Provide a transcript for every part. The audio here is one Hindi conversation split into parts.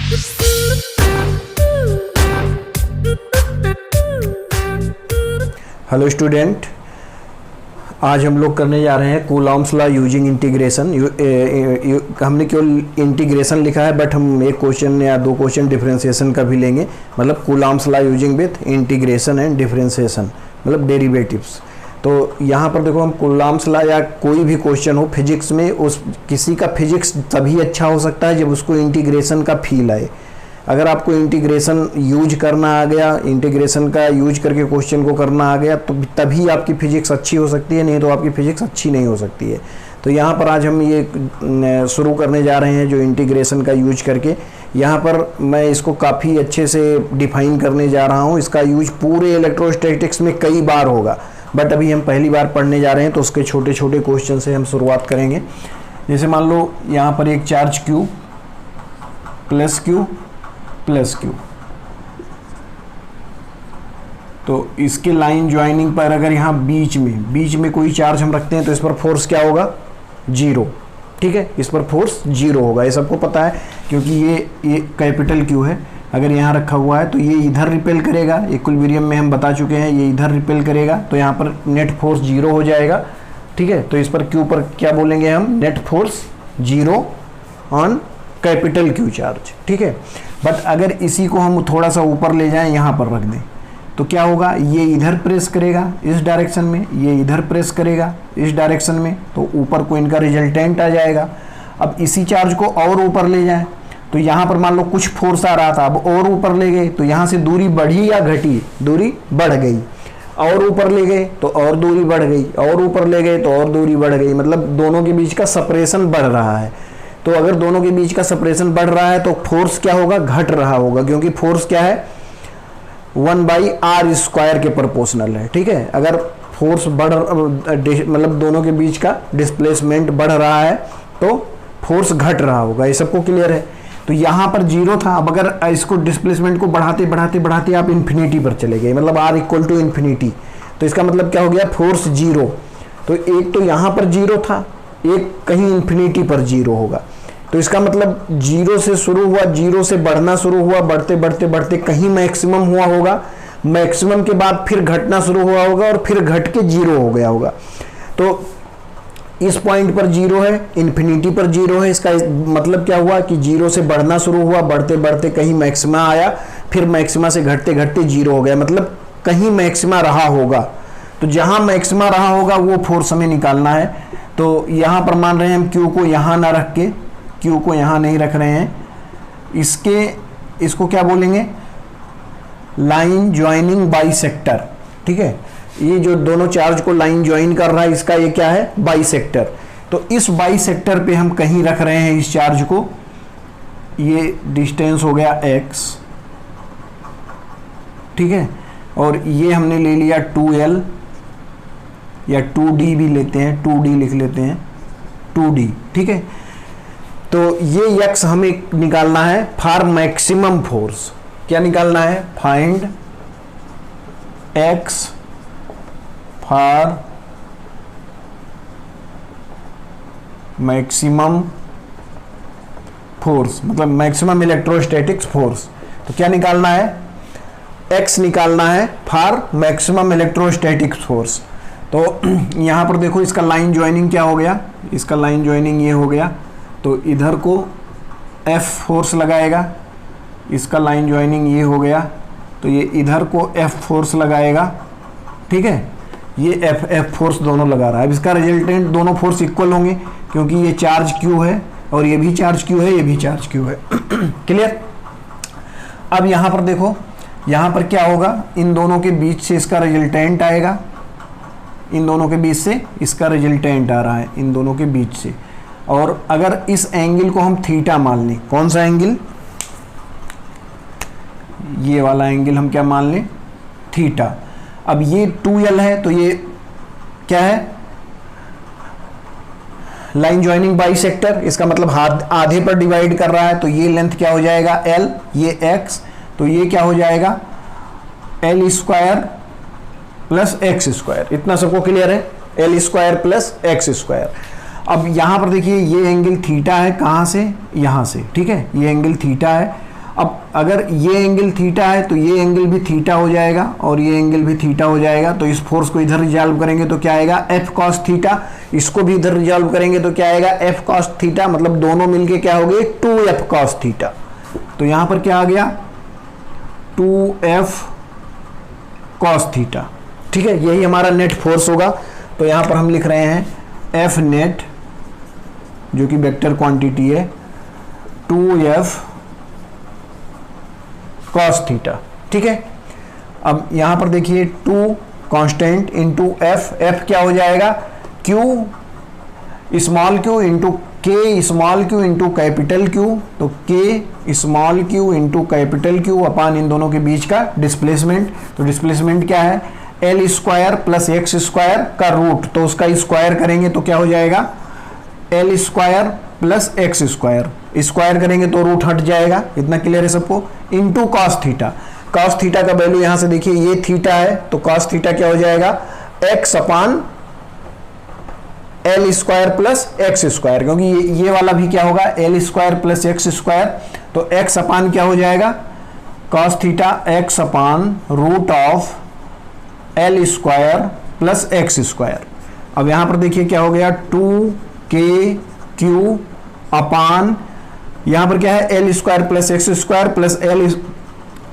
हेलो स्टूडेंट, आज हम लोग करने जा रहे हैं कूलॉम्स लॉ यूजिंग इंटीग्रेशन। हमने केवल इंटीग्रेशन लिखा है, बट हम एक क्वेश्चन या दो क्वेश्चन डिफरेंशिएशन का भी लेंगे। मतलब Coulomb's law using with integration and differentiation, मतलब डेरिवेटिव्स। तो यहाँ पर देखो, हम कूलॉम्स लॉ या कोई भी क्वेश्चन हो फिजिक्स में, उस किसी का फिजिक्स तभी अच्छा हो सकता है जब उसको इंटीग्रेशन का फील आए। अगर आपको इंटीग्रेशन यूज करना आ गया, इंटीग्रेशन का यूज करके क्वेश्चन को करना आ गया, तो तभी आपकी फिजिक्स अच्छी हो सकती है, नहीं तो आपकी फिजिक्स अच्छी नहीं हो सकती है। तो यहाँ पर आज हम ये शुरू करने जा रहे हैं जो इंटीग्रेशन का यूज करके। यहाँ पर मैं इसको काफ़ी अच्छे से डिफाइन करने जा रहा हूँ। इसका यूज पूरे इलेक्ट्रोस्टैटिक्स में कई बार होगा, बट अभी हम पहली बार पढ़ने जा रहे हैं, तो उसके छोटे छोटे क्वेश्चन से हम शुरुआत करेंगे। जैसे मान लो यहाँ पर एक charge Q plus Q plus Q, तो इसके लाइन ज्वाइनिंग पर अगर यहाँ बीच में कोई चार्ज हम रखते हैं तो इस पर फोर्स क्या होगा? 0। ठीक है, इस पर फोर्स 0 होगा, ये सबको पता है, क्योंकि ये कैपिटल Q है। अगर यहाँ रखा हुआ है तो ये इधर रिपेल करेगा, इक्विलिब्रियम में हम बता चुके हैं, ये इधर रिपेल करेगा, तो यहाँ पर नेट फोर्स 0 हो जाएगा। ठीक है, तो इस पर Q पर क्या बोलेंगे हम? Net force 0 on capital Q charge. ठीक है, बट अगर इसी को हम थोड़ा सा ऊपर ले जाएं, यहाँ पर रख दें, तो क्या होगा? ये इधर प्रेस करेगा इस डायरेक्शन में, ये इधर प्रेस करेगा इस डायरेक्शन में, तो ऊपर को इनका रिजल्टेंट आ जाएगा। अब इसी चार्ज को और ऊपर ले जाएं, तो यहाँ पर मान लो कुछ फोर्स आ रहा था, अब और ऊपर ले गए तो यहाँ से दूरी बढ़ी या घटी? दूरी बढ़ गई। और ऊपर ले गए तो और दूरी बढ़ गई, और ऊपर ले गए तो और दूरी बढ़ गई, मतलब दोनों के बीच का सेपरेशन बढ़ रहा है। तो अगर दोनों के बीच का सेपरेशन बढ़ रहा है तो फोर्स क्या होगा? घट रहा होगा, क्योंकि फोर्स क्या है? 1/r² के प्रोपोर्शनल है। ठीक है, अगर फोर्स मतलब दोनों के बीच का डिस्प्लेसमेंट बढ़ रहा है तो फोर्स घट रहा होगा, ये सबको क्लियर है। तो यहाँ पर 0 था, अब अगर इसको डिस्प्लेसमेंट को बढ़ाते बढ़ाते बढ़ाते आप इन्फिनिटी पर चले गए, मतलब r = इन्फिनिटी, तो इसका मतलब क्या हो गया? फोर्स 0। तो एक तो यहाँ पर 0 था, एक कहीं इन्फिनिटी पर 0 होगा, तो इसका मतलब 0 से शुरू हुआ, 0 से बढ़ना शुरू हुआ, बढ़ते बढ़ते बढ़ते कहीं मैक्सिमम हुआ होगा, मैक्सिमम के बाद फिर घटना शुरू हुआ होगा और फिर घट के 0 हो गया होगा। तो इस पॉइंट पर 0 है, इन्फिनिटी पर 0 है, इसका मतलब क्या हुआ कि 0 से बढ़ना शुरू हुआ, बढ़ते बढ़ते कहीं मैक्सिमा आया, फिर मैक्सिमा से घटते घटते 0 हो गया, मतलब कहीं मैक्सिमा रहा होगा। तो जहां मैक्सिमा रहा होगा वो फोर्स हमें निकालना है। तो यहाँ पर मान रहे हैं हम Q को यहाँ ना रख के, Q को यहाँ नहीं रख रहे हैं, इसको क्या बोलेंगे? Line joining bisector. ठीक है, ये जो दोनों चार्ज को लाइन ज्वाइन कर रहा है, इसका ये क्या है? बाइसेक्टर। तो इस बाइसेक्टर पे हम कहीं रख रहे हैं इस चार्ज को, ये डिस्टेंस हो गया x। ठीक है, और ये हमने ले लिया 2l या 2d भी लेते हैं, 2d लिख लेते हैं, 2d। ठीक है, तो ये x हमें निकालना है फॉर मैक्सिमम फोर्स। क्या निकालना है? Find x for maximum force, मतलब मैक्सिमम इलेक्ट्रोस्टैटिक्स फोर्स। तो क्या निकालना है? x निकालना है फॉर मैक्सिमम इलेक्ट्रोस्टैटिक्स फोर्स। तो यहां पर देखो, इसका लाइन ज्वाइनिंग क्या हो गया? इसका लाइन ज्वाइनिंग ये हो गया, तो इधर को F फोर्स लगाएगा, इसका लाइन ज्वाइनिंग ये हो गया, तो ये इधर को F फोर्स लगाएगा। ठीक है, ये F फोर्स दोनों लगा रहा है। अब इसका रिजल्टेंट दोनों फोर्स इक्वल होंगे, क्योंकि ये चार्ज Q है और ये भी चार्ज Q है, ये भी चार्ज Q है। क्लियर? अब यहाँ पर देखो, यहाँ पर क्या होगा? इन दोनों के बीच से इसका रिजल्टेंट आएगा, इन दोनों के बीच से इसका रिजल्टेंट आ रहा है, इन दोनों के बीच से। और अगर इस एंगल को हम थीटा मान लें, कौन सा एंगल? ये वाला एंगल हम क्या मान लें? थीटा। अब ये 2l है, तो ये क्या है? लाइन ज्वाइनिंग बाइसेक्टर, इसका मतलब आधे पर डिवाइड कर रहा है, तो ये लेंथ क्या हो जाएगा? l, ये x, तो ये क्या हो जाएगा? l² plus x²। इतना सबको क्लियर है? l² plus x²। अब यहाँ पर देखिए, ये एंगल थीटा है, कहाँ से? यहाँ से। ठीक है, ये एंगल थीटा है। अब अगर ये एंगल थीटा है तो ये एंगल भी थीटा हो जाएगा और ये एंगल भी थीटा हो जाएगा, तो इस फोर्स को इधर रिजॉल्व करेंगे तो क्या आएगा एफ कॉस थीटा, इसको भी इधर रिजॉल्व करेंगे तो क्या आएगा एफ कॉस थीटा, मतलब दोनों मिलके क्या हो गए 2f कॉस थीटा। तो यहां पर क्या आ गया 2f कॉस थीटा। ठीक है, यही हमारा नेट फोर्स होगा। तो यहां पर हम लिख रहे हैं एफ नेट जो कि वेक्टर क्वांटिटी है 2f कॉस थीटा। ठीक है, अब यहां पर देखिए 2 कांस्टेंट इंटू एफ क्या हो जाएगा Q स्मॉल q इंटू के small q into capital Q, तो के small q into capital Q अपान इन दोनों के बीच का डिस्प्लेसमेंट। तो डिस्प्लेसमेंट क्या है L square plus x square का रूट, तो उसका स्क्वायर करेंगे तो क्या हो जाएगा L square plus x square, square करेंगे तो रूट हट जाएगा। इतना क्लियर है सबको। Into cos theta, cos theta का वैल्यू यहां से देखिए ये थीटा है तो कॉस थीटा क्या हो जाएगा x upon L square plus x square, क्योंकि ये वाला भी क्या होगा L square plus x square, तो एक्स अपान क्या हो जाएगा cos theta x upon root of L square plus x square. अब यहां पर देखिए क्या हो गया 2k अपान यहां पर क्या है L square plus x square plus L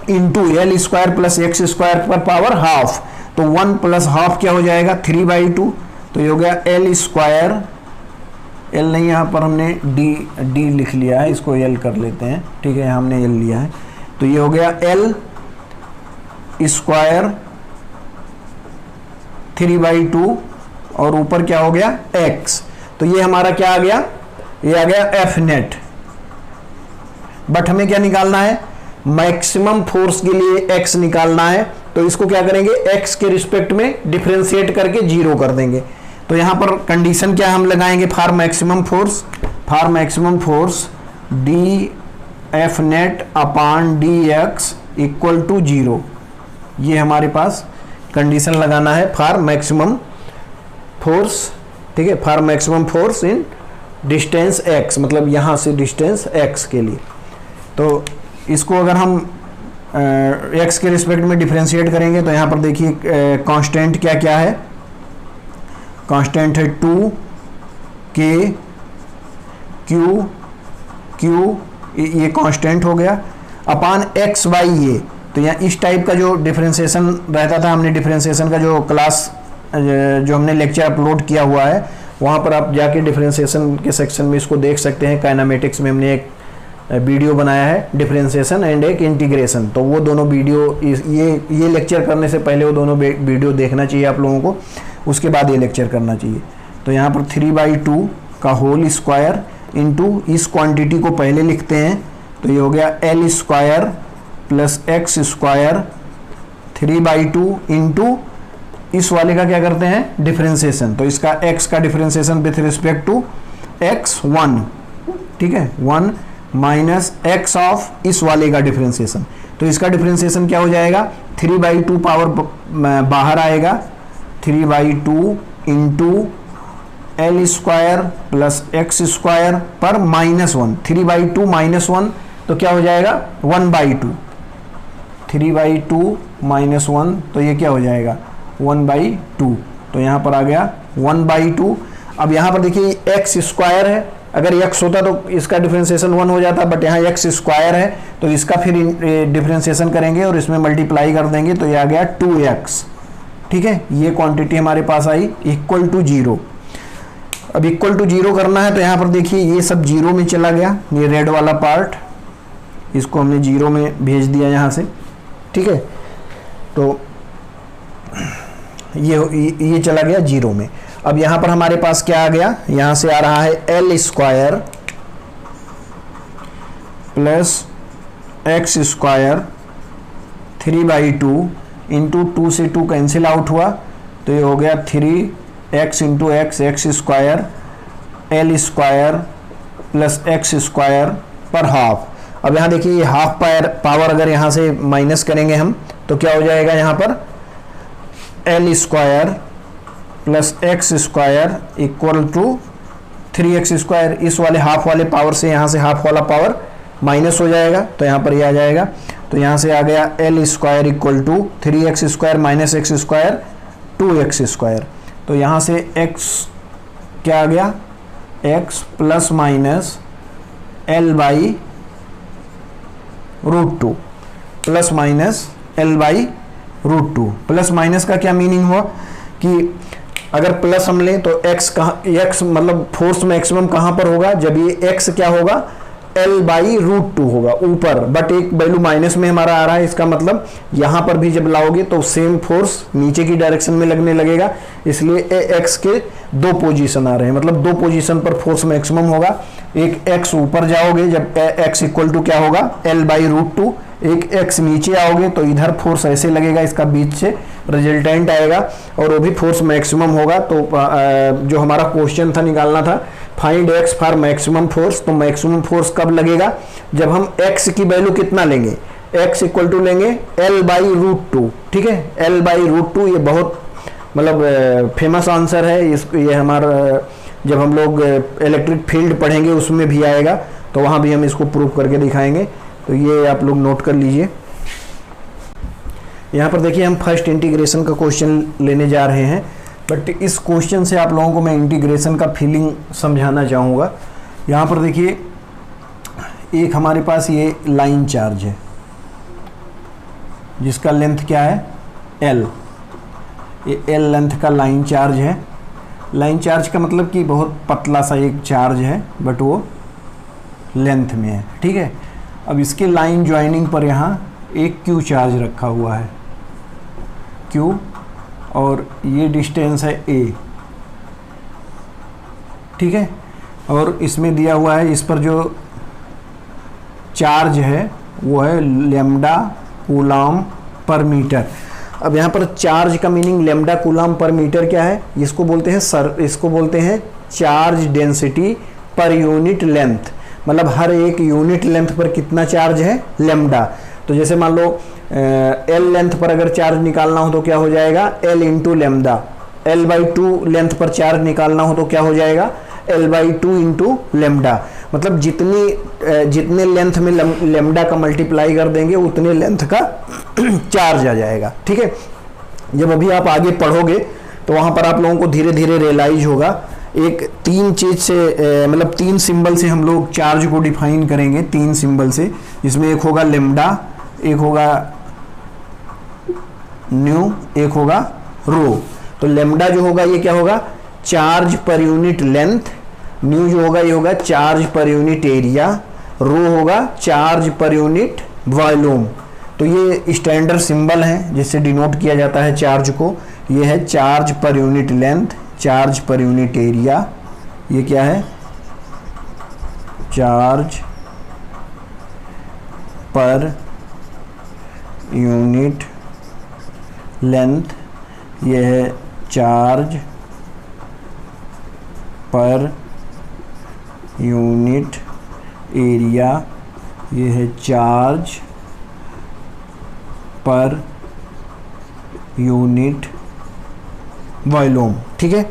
into L square plus x square पर पावर हाफ, तो 1 प्लस हाफ क्या हो जाएगा 3/2, तो ये हो गया एल स्क्वायर, एल नहीं यहाँ पर हमने डी लिख लिया है, इसको एल कर लेते हैं। ठीक है, हमने एल लिया है, तो ये हो गया एल स्क्वायर 3/2 और ऊपर क्या हो गया एक्स, तो ये हमारा क्या आ गया ये आ गया एफ नेट। बट हमें क्या निकालना है मैक्सिमम फोर्स के लिए एक्स निकालना है, तो इसको क्या करेंगे एक्स के रिस्पेक्ट में डिफरेंशिएट करके 0 कर देंगे। तो यहां पर कंडीशन क्या हम लगाएंगे for maximum force D F net upon D X equal to 0, ये हमारे पास कंडीशन लगाना है फॉर मैक्सिमम फोर्स। ठीक है, for maximum force in distance x, मतलब यहां से डिस्टेंस x के लिए। तो इसको अगर हम x के रिस्पेक्ट में डिफरेंशिएट करेंगे तो यहां पर देखिए कांस्टेंट क्या क्या है, कांस्टेंट है 2k q ये कांस्टेंट हो गया अपान x बाई ये। तो यहाँ इस टाइप का जो डिफरेंशिएशन रहता था, हमने डिफरेंशिएशन का जो क्लास जो हमने लेक्चर अपलोड किया हुआ है वहाँ पर आप जाके डिफरेंशिएशन के सेक्शन में इसको देख सकते हैं। काइनेमेटिक्स में हमने एक वीडियो बनाया है डिफरेंशिएशन एंड एक इंटीग्रेशन, तो वो दोनों वीडियो ये लेक्चर करने से पहले वो दोनों वीडियो देखना चाहिए आप लोगों को, उसके बाद ये लेक्चर करना चाहिए। तो यहाँ पर 3/2 का होल स्क्वायर इंटू इस क्वांटिटी को पहले लिखते हैं, तो ये हो गया L square plus x square 3/2 into इस वाले का क्या करते हैं डिफरेंशिएशन, तो इसका x का differentiation with respect to x1, ठीक है 1 माइनस x ऑफ इस वाले का डिफरेंशिएशन, तो इसका डिफरेंशिएशन क्या हो जाएगा 3/2 पावर बाहर आएगा 3/2 into L square plus x square पर -1, 3/2 -1 तो क्या हो जाएगा 1/2, 3/2 -1 तो ये क्या हो जाएगा 1/2, तो यहाँ पर आ गया 1/2। अब यहाँ पर देखिए एक्स स्क्वायर है, अगर x होता तो इसका डिफरेंशिएशन 1 हो जाता, बट यहाँ x स्क्वायर है तो इसका फिर डिफरेंशिएशन करेंगे और इसमें मल्टीप्लाई कर देंगे, तो ये आ गया 2x। ठीक है, ये क्वांटिटी हमारे पास आई इक्वल टू 0। अब इक्वल टू 0 करना है तो यहाँ पर देखिए ये सब 0 में चला गया, ये रेड वाला पार्ट इसको हमने 0 में भेज दिया यहाँ से। ठीक है, तो ये चला गया 0 में। अब यहाँ पर हमारे पास क्या आ गया, यहाँ से आ रहा है L square plus x square 3/2 into 2 से 2 कैंसिल आउट हुआ, तो ये हो गया 3x into x square L square plus x square पर हाफ। अब यहाँ देखिए ये हाफ पावर अगर यहाँ से माइनस करेंगे हम तो क्या हो जाएगा, यहाँ पर L square plus x square equal to 3x square, इस वाले हाफ वाले पावर से यहाँ से हाफ वाला पावर माइनस हो जाएगा तो यहाँ पर ये आ जाएगा। तो यहाँ से आ गया L square equal to 3x स्क्वायर minus X square 2x square. तो यहाँ से x क्या आ गया, x plus minus L by root two, plus minus L by root two. Plus minus का क्या मीनिंग हुआ कि अगर प्लस हम लें तो x कहाँ, x मतलब फोर्स मैक्सिमम कहाँ पर होगा, जब ये x क्या होगा L बाई रूट टू होगा ऊपर, बट एक वैल्यू माइनस में हमारा आ रहा है, इसका मतलब यहाँ पर भी जब लाओगे तो सेम फोर्स नीचे की डायरेक्शन में लगने लगेगा, इसलिए x के दो पोजीशन आ रहे हैं, मतलब दो पोजीशन पर फोर्स मैक्सिमम होगा। एक x ऊपर जाओगे जब x इक्वल टू क्या होगा L बाई रूट टू, एक x नीचे आओगे तो इधर फोर्स ऐसे लगेगा, इसका बीच से रिजल्टेंट आएगा और वो भी फोर्स मैक्सिमम होगा। तो जो हमारा क्वेश्चन था निकालना था find x for maximum force, तो मैक्सिमम फोर्स कब लगेगा, जब हम x की वैल्यू कितना लेंगे, x इक्वल टू लेंगे L बाई रूट टू, ठीक है, L बाई रूट टू। ये बहुत मतलब फेमस आंसर है, ये हमारा जब हम लोग इलेक्ट्रिक फील्ड पढ़ेंगे उसमें भी आएगा, तो वहाँ भी हम इसको प्रूव करके दिखाएंगे। तो ये आप लोग नोट कर लीजिए। यहाँ पर देखिए हम फर्स्ट इंटीग्रेशन का क्वेश्चन लेने जा रहे हैं, बट इस क्वेश्चन से आप लोगों को मैं इंटीग्रेशन का फीलिंग समझाना चाहूँगा। यहाँ पर देखिए एक हमारे पास ये लाइन चार्ज है जिसका लेंथ क्या है L, ये L लेंथ का लाइन चार्ज है। लाइन चार्ज का मतलब कि बहुत पतला सा एक चार्ज है बट वो लेंथ में है, ठीक है। अब इसके लाइन ज्वाइनिंग पर यहाँ एक Q चार्ज रखा हुआ है, Q, और ये डिस्टेंस है A, ठीक है। और इसमें दिया हुआ है, इस पर जो चार्ज है वो है लैम्डा कूलम पर मीटर। अब यहाँ पर चार्ज का meaning lambda coulomb per metre क्या है, इसको बोलते हैं इसको बोलते हैं charge density per unit length, मतलब हर एक यूनिट लेंथ पर कितना चार्ज है लैम्डा। तो जैसे मान लो L लेंथ पर अगर चार्ज निकालना हो तो क्या हो जाएगा L into lambda, L by two length पर चार्ज निकालना हो तो क्या हो जाएगा L by two into lambda. मतलब जितने लेंथ में लेम्डा का मल्टीप्लाई कर देंगे उतने लेंथ का चार्ज आ जाएगा, ठीक है। जब अभी आप आगे पढ़ोगे तो वहाँ पर आप लोगों को धीरे धीरे रियलाइज होगा। एक तीन चीज से मतलब तीन सिंबल से हम लोग चार्ज को डिफाइन करेंगे, तीन सिंबल से, जिसमें एक होगा लेम्डा, एक होगा न्यू, एक होगा रो। तो लेम्डा जो होगा ये क्या होगा charge per unit length, new जो होगा ये होगा चार्ज पर यूनिट एरिया, रो होगा चार्ज पर यूनिट वॉल्यूम। तो ये स्टैंडर्ड सिंबल है जिससे डिनोट किया जाता है चार्ज को। ये है charge per unit length, charge per unit area, ये क्या है चार्ज पर यूनिट लेंथ, ये है चार्ज पर यूनिट एरिया, ये है चार्ज पर यूनिट वॉल्यूम, ठीक है।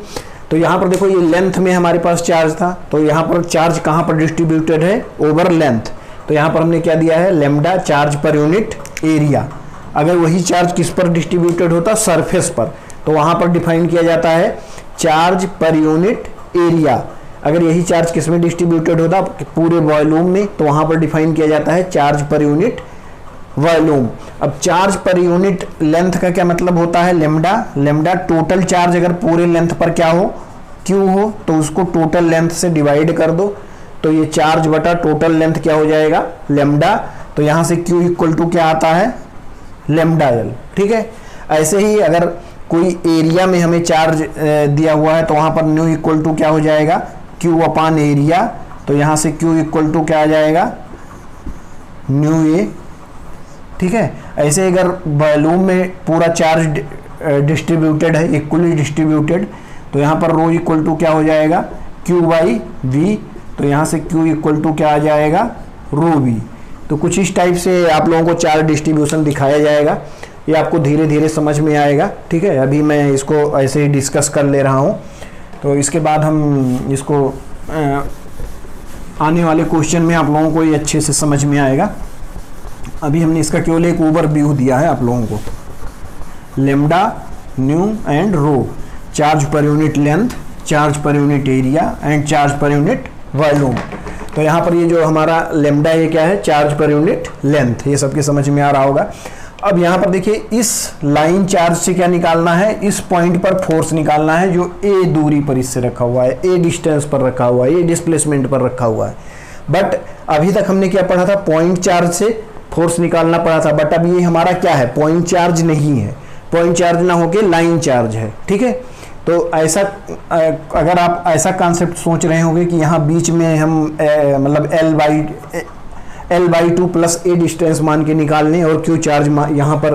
तो यहाँ पर देखो ये लेंथ में हमारे पास चार्ज था, तो यहाँ पर चार्ज कहाँ पर डिस्ट्रीब्यूटेड है ओवर लेंथ। तो यहाँ पर हमने क्या दिया है lambda charge per unit area. अगर वही चार्ज किस पर डिस्ट्रीब्यूटेड होता सरफेस पर, तो वहाँ पर डिफाइन किया जाता है चार्ज पर यूनिट एरिया। अगर यही चार्ज किस में डिस्ट्रीब्यूटेड होता पूरे वॉल्यूम में, तो वहाँ पर डिफाइन किया जाता है चार्ज पर यूनिट वॉल्यूम। अब चार्ज पर यूनिट लेंथ का क्या मतलब होता है लेम्डा। लेम्डा टोटल चार्ज अगर पूरे लेंथ पर क्या हो क्यू हो तो उसको टोटल लेंथ से डिवाइड कर दो, तो ये चार्ज बटा टोटल लेंथ क्या हो जाएगा लेम्डा। तो यहाँ से क्यू इक्वल टू क्या आता है लेम्डा एल, ठीक है। ऐसे ही अगर कोई एरिया में हमें चार्ज दिया हुआ है तो वहाँ पर न्यू इक्वल टू क्या हो जाएगा क्यू अपान एरिया। तो यहाँ से क्यू इक्वल टू क्या आ जाएगा न्यू ए, ठीक है। ऐसे अगर वॉल्यूम में पूरा चार्ज डिस्ट्रीब्यूटेड है इक्वली डिस्ट्रीब्यूटेड, तो यहाँ पर रो इक्वल टू क्या हो जाएगा क्यू बाई वी। तो यहाँ से क्यू इक्वल टू क्या आ जाएगा रो वी। तो कुछ इस टाइप से आप लोगों को चार्ज डिस्ट्रीब्यूशन दिखाया जाएगा, ये आपको धीरे धीरे समझ में आएगा, ठीक है। अभी मैं इसको ऐसे ही डिस्कस कर ले रहा हूँ, तो इसके बाद हम इसको आने वाले क्वेश्चन में आप लोगों को ये अच्छे से समझ में आएगा। अभी हमने इसका केवल एक ओवरव्यू दिया है आप लोगों को। Lambda, mu and rho, charge per unit length, charge per unit area and charge per unit volume. तो यहाँ पर ये जो हमारा लेम्डा ये क्या है, चार्ज पर यूनिट लेंथ, ये सबके समझ में आ रहा होगा। अब यहाँ पर देखिए इस लाइन चार्ज से क्या निकालना है, इस पॉइंट पर फोर्स निकालना है जो ए दूरी पर इससे रखा हुआ है, ए डिस्टेंस पर रखा हुआ है, ए डिस्प्लेसमेंट पर रखा हुआ है। बट अभी तक हमने क्या पढ़ा था, पॉइंट चार्ज से फोर्स निकालना पड़ा था। बट अब ये हमारा क्या है, पॉइंट चार्ज नहीं है, पॉइंट चार्ज ना होके लाइन चार्ज है, ठीक है। तो ऐसा अगर आप ऐसा कॉन्सेप्ट सोच रहे होंगे कि यहाँ बीच में हम मतलब L by 2 plus A distance मान के निकाल लें और क्यू चार्ज यहाँ पर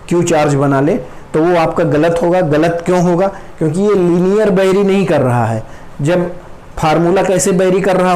क्यू चार्ज बना ले, तो वो आपका गलत होगा। गलत क्यों होगा, क्योंकि ये लीनियर बेरी नहीं कर रहा है। जब फार्मूला कैसे बेरी कर रहा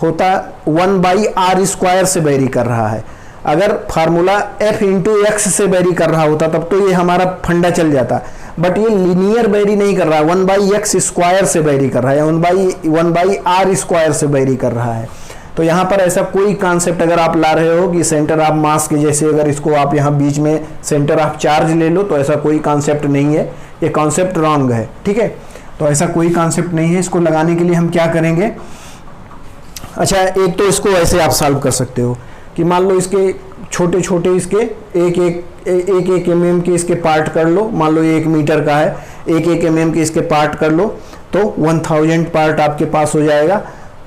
होता 1/r² से बेरी कर रहा है। अगर फार्मूला f इंटू एक्स से बेरी कर रहा होता तब तो ये हमारा फंडा चल जाता, बट ये लीनियर बेरी नहीं कर रहा है, 1/x² से बेरी कर रहा है, 1/r² से बेरी कर रहा है। तो यहाँ पर ऐसा कोई कॉन्सेप्ट अगर आप ला रहे हो कि सेंटर ऑफ मास के जैसे अगर इसको आप यहाँ बीच में सेंटर ऑफ चार्ज ले लो, तो ऐसा कोई कॉन्सेप्ट नहीं है, ये कॉन्सेप्ट रॉन्ग है, ठीक है। तो ऐसा कोई कॉन्सेप्ट नहीं है। इसको लगाने के लिए हम क्या करेंगे, अच्छा एक तो इसको ऐसे आप सॉल्व कर सकते हो कि मान लो इसके छोटे छोटे इसके एक mm के इसके पार्ट कर लो, मान लो ये 1 मीटर का है, एक mm के इसके पार्ट कर लो तो 1000 पार्ट आपके पास हो जाएगा।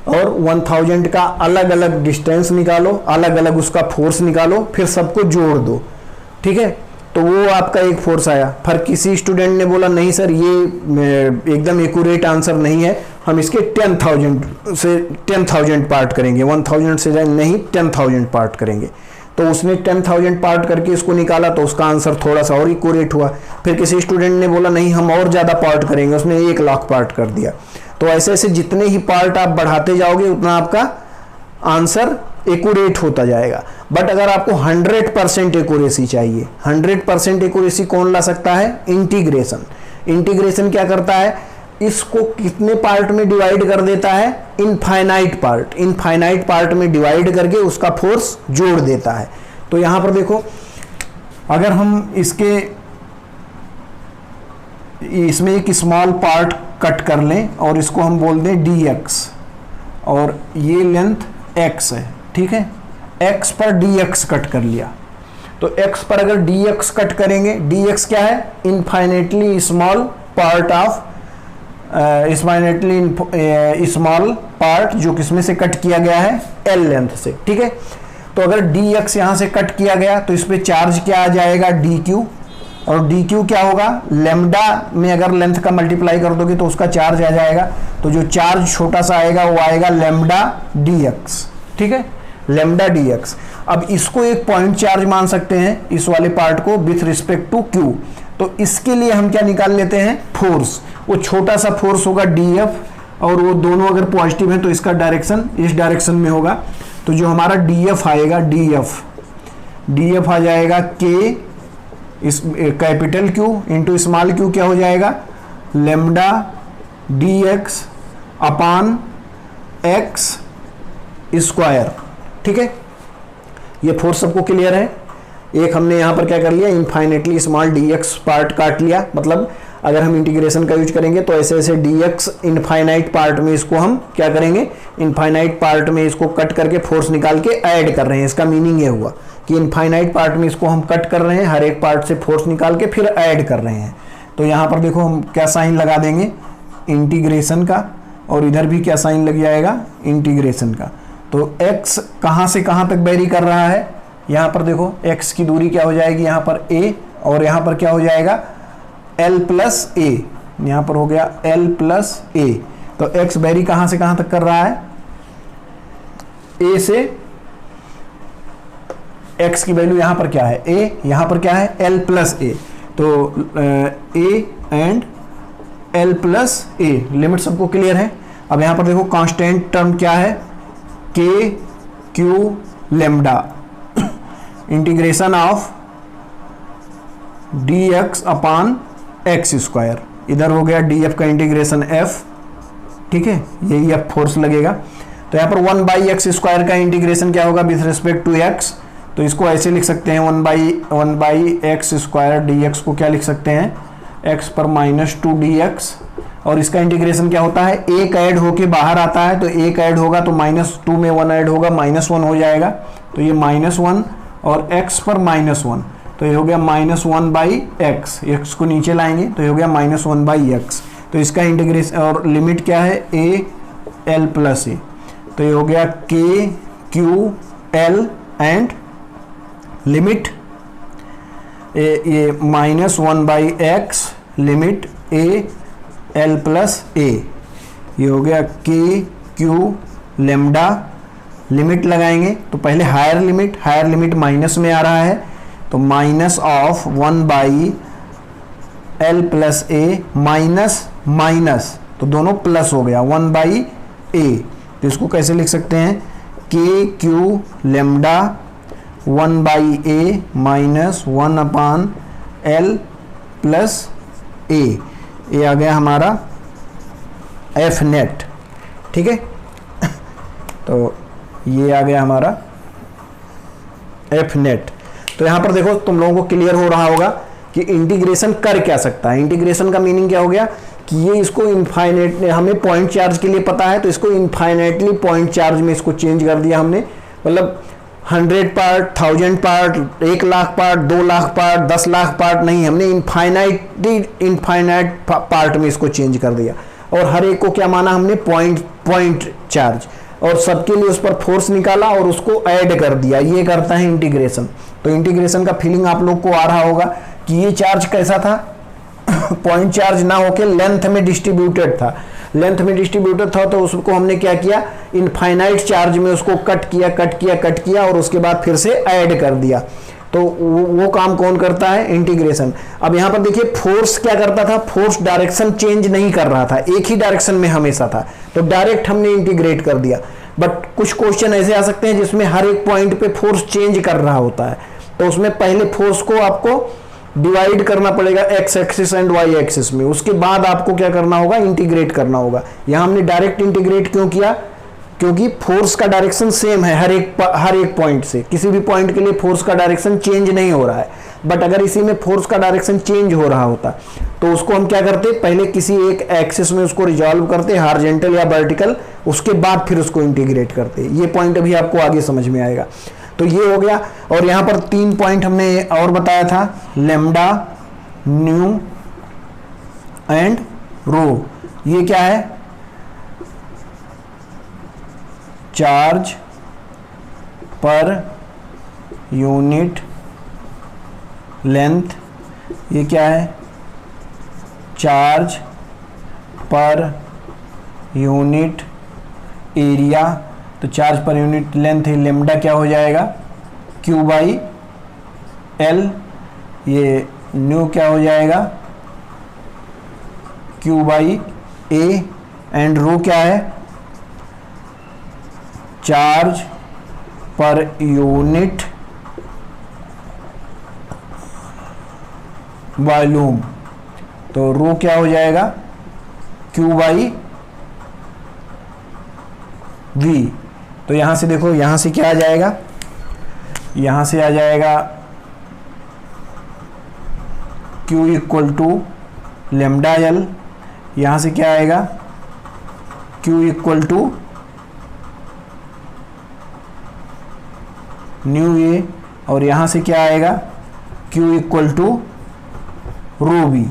और 1000 का अलग अलग डिस्टेंस निकालो, अलग अलग उसका फोर्स निकालो, फिर सबको जोड़ दो, ठीक है। तो वो आपका एक फोर्स आया। फिर किसी स्टूडेंट ने बोला नहीं सर ये एकदम एक्यूरेट आंसर नहीं है, हम इसके 10,000 पार्ट करेंगे, 1000 से नहीं 10,000 पार्ट करेंगे। तो उसने 10,000 पार्ट करके इसको निकाला तो उसका आंसर थोड़ा सा और एक्यूरेट हुआ। फिर किसी स्टूडेंट ने बोला नहीं हम और ज़्यादा पार्ट करेंगे, उसने 1 लाख पार्ट कर दिया। तो ऐसे ऐसे जितने ही पार्ट आप बढ़ाते जाओगे उतना आपका आंसर एक्यूरेट होता जाएगा। बट अगर आपको 100% एक्यूरेसी चाहिए, 100% एक्यूरेसी कौन ला सकता है, इंटीग्रेशन। इंटीग्रेशन क्या करता है, इसको कितने पार्ट में डिवाइड कर देता है, इनफाइनाइट पार्ट, इनफाइनाइट पार्ट में डिवाइड करके उसका फोर्स जोड़ देता है। तो यहां पर देखो अगर हम इसमें एक स्मॉल पार्ट कट कर लें और इसको हम बोल दें dx, और ये लेंथ x है, ठीक है। x पर dx कट कर लिया, तो x पर अगर dx कट करेंगे, dx क्या है, infinitely small part of small part जो किसमें से कट किया गया है, l लेंथ से, ठीक है। तो अगर dx यहां से कट किया गया तो इस पे चार्ज क्या आ जाएगा, dq, और dq क्या होगा, लेम्डा में अगर लेंथ का मल्टीप्लाई कर दोगे तो उसका चार्ज आ जाएगा। तो जो चार्ज छोटा सा आएगा वो आएगा लेम्डा dx, ठीक है, लेम्डा dx। अब इसको एक पॉइंट चार्ज मान सकते हैं इस वाले पार्ट को विथ रिस्पेक्ट टू q। तो इसके लिए हम क्या निकाल लेते हैं, फोर्स। वो छोटा सा फोर्स होगा df, और वो दोनों अगर पॉजिटिव है तो इसका डायरेक्शन इस डायरेक्शन में होगा। तो जो हमारा df आएगा, df आ जाएगा k इस capital Q into small q, क्या हो जाएगा, लेम्डा dx अपान x स्क्वायर, ठीक है। ये फोर्स सबको क्लियर है। एक हमने यहाँ पर क्या कर लिया, इनफाइनेटली स्मॉल dx पार्ट काट लिया, मतलब अगर हम इंटीग्रेशन का यूज करेंगे तो ऐसे ऐसे dx इनफाइनाइट पार्ट में इसको हम क्या करेंगे, इनफाइनाइट पार्ट में इसको कट करके फोर्स निकाल के ऐड कर रहे हैं। इसका मीनिंग ये हुआ कि इनफाइनाइट पार्ट में इसको हम कट कर रहे हैं, हर एक पार्ट से फोर्स निकाल के फिर ऐड कर रहे हैं। तो यहाँ पर देखो हम क्या साइन लगा देंगे, इंटीग्रेशन का, और इधर भी क्या साइन लग जाएगा, इंटीग्रेशन का। तो x कहाँ से कहाँ तक वेरी कर रहा है, यहाँ पर देखो x की दूरी क्या हो जाएगी, यहाँ पर a, और यहाँ पर क्या हो जाएगा l प्लस a, यहाँ पर हो गया l प्लस a। तो x वेरी कहाँ से कहाँ तक कर रहा है, a से, x की वैल्यू यहाँ पर क्या है a, यहाँ पर क्या है l प्लस a। तो a and l plus a, limit सबको क्लियर है। अब यहाँ पर देखो कांस्टेंट टर्म क्या है, k q lambda, integration of dx upon x square, इधर हो गया df का इंटीग्रेशन f, ठीक है, यही अब फोर्स लगेगा। तो यहाँ पर 1/x² का इंटीग्रेशन क्या होगा विथ रिस्पेक्ट टू x, तो इसको ऐसे लिख सकते हैं 1/x² dx को क्या लिख सकते हैं x पर -2 dx, और इसका इंटीग्रेशन क्या होता है, एक ऐड होके बाहर आता है, तो एक ऐड होगा तो -2 में 1 ऐड होगा, -1 हो जाएगा, तो ये -1 और x पर -1, तो ये हो गया -1/x, x को नीचे लाएंगे तो ये हो गया -1/x, तो इसका इंटीग्रेशन और लिमिट क्या है a l प्लस a, तो ये हो गया k q l and limit ये -1/x limit a l plus a, ये हो गया k q लेमडा, लिमिट लगाएंगे तो पहले हायर लिमिट माइनस में आ रहा है, तो minus of 1/l plus a minus तो दोनों प्लस हो गया 1/a, तो इसको कैसे लिख सकते हैं k q lambda 1/a minus 1/l plus a, ये आ गया हमारा एफ नेट, ठीक है। तो ये आ गया हमारा एफ नेट। तो यहाँ पर देखो तुम लोगों को क्लियर हो रहा होगा कि इंटीग्रेशन कर क्या सकता है। इंटीग्रेशन का मीनिंग क्या हो गया कि ये इसको इनफाइनाइट, हमें पॉइंट चार्ज के लिए पता है तो इसको इनफाइनाइटली पॉइंट चार्ज में इसको चेंज कर दिया हमने, मतलब 100 part, 1000 part, 1 lakh part, 2 lakh part, 10 lakh part नहीं, हमने इनफाइनाइट पार्ट में इसको चेंज कर दिया, और हर एक को क्या माना हमने, पॉइंट चार्ज, और सबके लिए उस पर फोर्स निकाला और उसको ऐड कर दिया, ये करता है इंटीग्रेशन। तो इंटीग्रेशन का फीलिंग आप लोग को आ रहा होगा कि ये चार्ज कैसा था, पॉइंट चार्ज ना होके लेंथ में डिस्ट्रीब्यूटेड था, तो उसको हमने क्या किया, इनफाइनाइट चार्ज में उसको कट किया और उसके बाद फिर से ऐड कर दिया। तो वो काम कौन करता है, इंटीग्रेशन। अब यहाँ पर देखिए फोर्स क्या करता था, फोर्स डायरेक्शन चेंज नहीं कर रहा था, एक ही डायरेक्शन में हमेशा था, तो डायरेक्ट हमने इंटीग्रेट कर दिया। बट कुछ क्वेश्चन ऐसे आ सकते हैं जिसमें हर एक पॉइंट पे फोर्स चेंज कर रहा होता है, तो उसमें पहले फोर्स को आपको डिवाइड करना पड़ेगा X axis and Y axis में, उसके बाद आपको क्या करना होगा, इंटीग्रेट करना होगा। यहाँ हमने डायरेक्ट इंटीग्रेट क्यों किया, क्योंकि फोर्स का डायरेक्शन सेम है हर एक पॉइंट से, किसी भी पॉइंट के लिए फोर्स का डायरेक्शन चेंज नहीं हो रहा है। बट अगर इसी में फोर्स का डायरेक्शन चेंज हो रहा होता तो उसको हम क्या करते, पहले किसी एक एक्सिस में उसको रिजॉल्व करते, हॉरिजॉन्टल या वर्टिकल, उसके बाद फिर उसको इंटीग्रेट करते। ये पॉइंट अभी आपको आगे समझ में आएगा। तो ये हो गया, और यहाँ पर 3 पॉइंट हमने और बताया था, लेमडा, न्यू एंड रो। ये क्या है, चार्ज पर यूनिट लेंथ, ये क्या है, चार्ज पर यूनिट एरिया, तो चार्ज पर यूनिट लेंथ है, लेमडा क्या हो जाएगा, Q/L, ये न्यू क्या हो जाएगा, Q/A, एंड रो क्या है, चार्ज पर यूनिट वॉल्यूम, तो रो क्या हो जाएगा, Q/V। तो यहां से देखो, यहां से क्या आ जाएगा, यहां से आ जाएगा Q = लेमडा L, यहां से क्या आएगा, Q = न्यू A, और यहां से क्या आएगा, Q = रो B।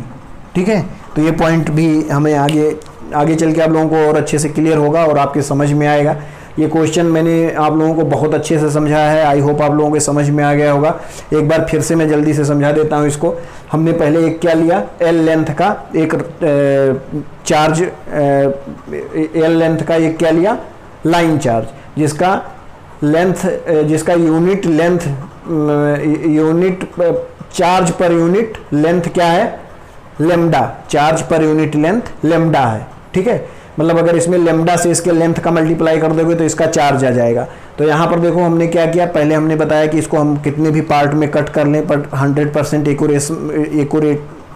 ठीक है, तो ये पॉइंट भी हमें आगे चल के आप लोगों को और अच्छे से क्लियर होगा और आपके समझ में आएगा। ये क्वेश्चन मैंने आप लोगों को बहुत अच्छे से समझाया है, आई होप आप लोगों के समझ में आ गया होगा। एक बार फिर से मैं जल्दी से समझा देता हूँ इसको। हमने पहले एक क्या लिया, एल लेंथ का एक चार्ज, एल लेंथ का एक क्या लिया, लाइन चार्ज, जिसका लेंथ, जिसका unit length, unit charge per unit length क्या है, lambda, charge per unit length lambda है। ठीक है, मतलब अगर इसमें लेमडा से इसके लेंथ का मल्टीप्लाई कर दोगे तो इसका चार्ज आ जाएगा। तो यहाँ पर देखो हमने क्या किया, पहले हमने बताया कि इसको हम कितने भी पार्ट में कट कर लें पर 100%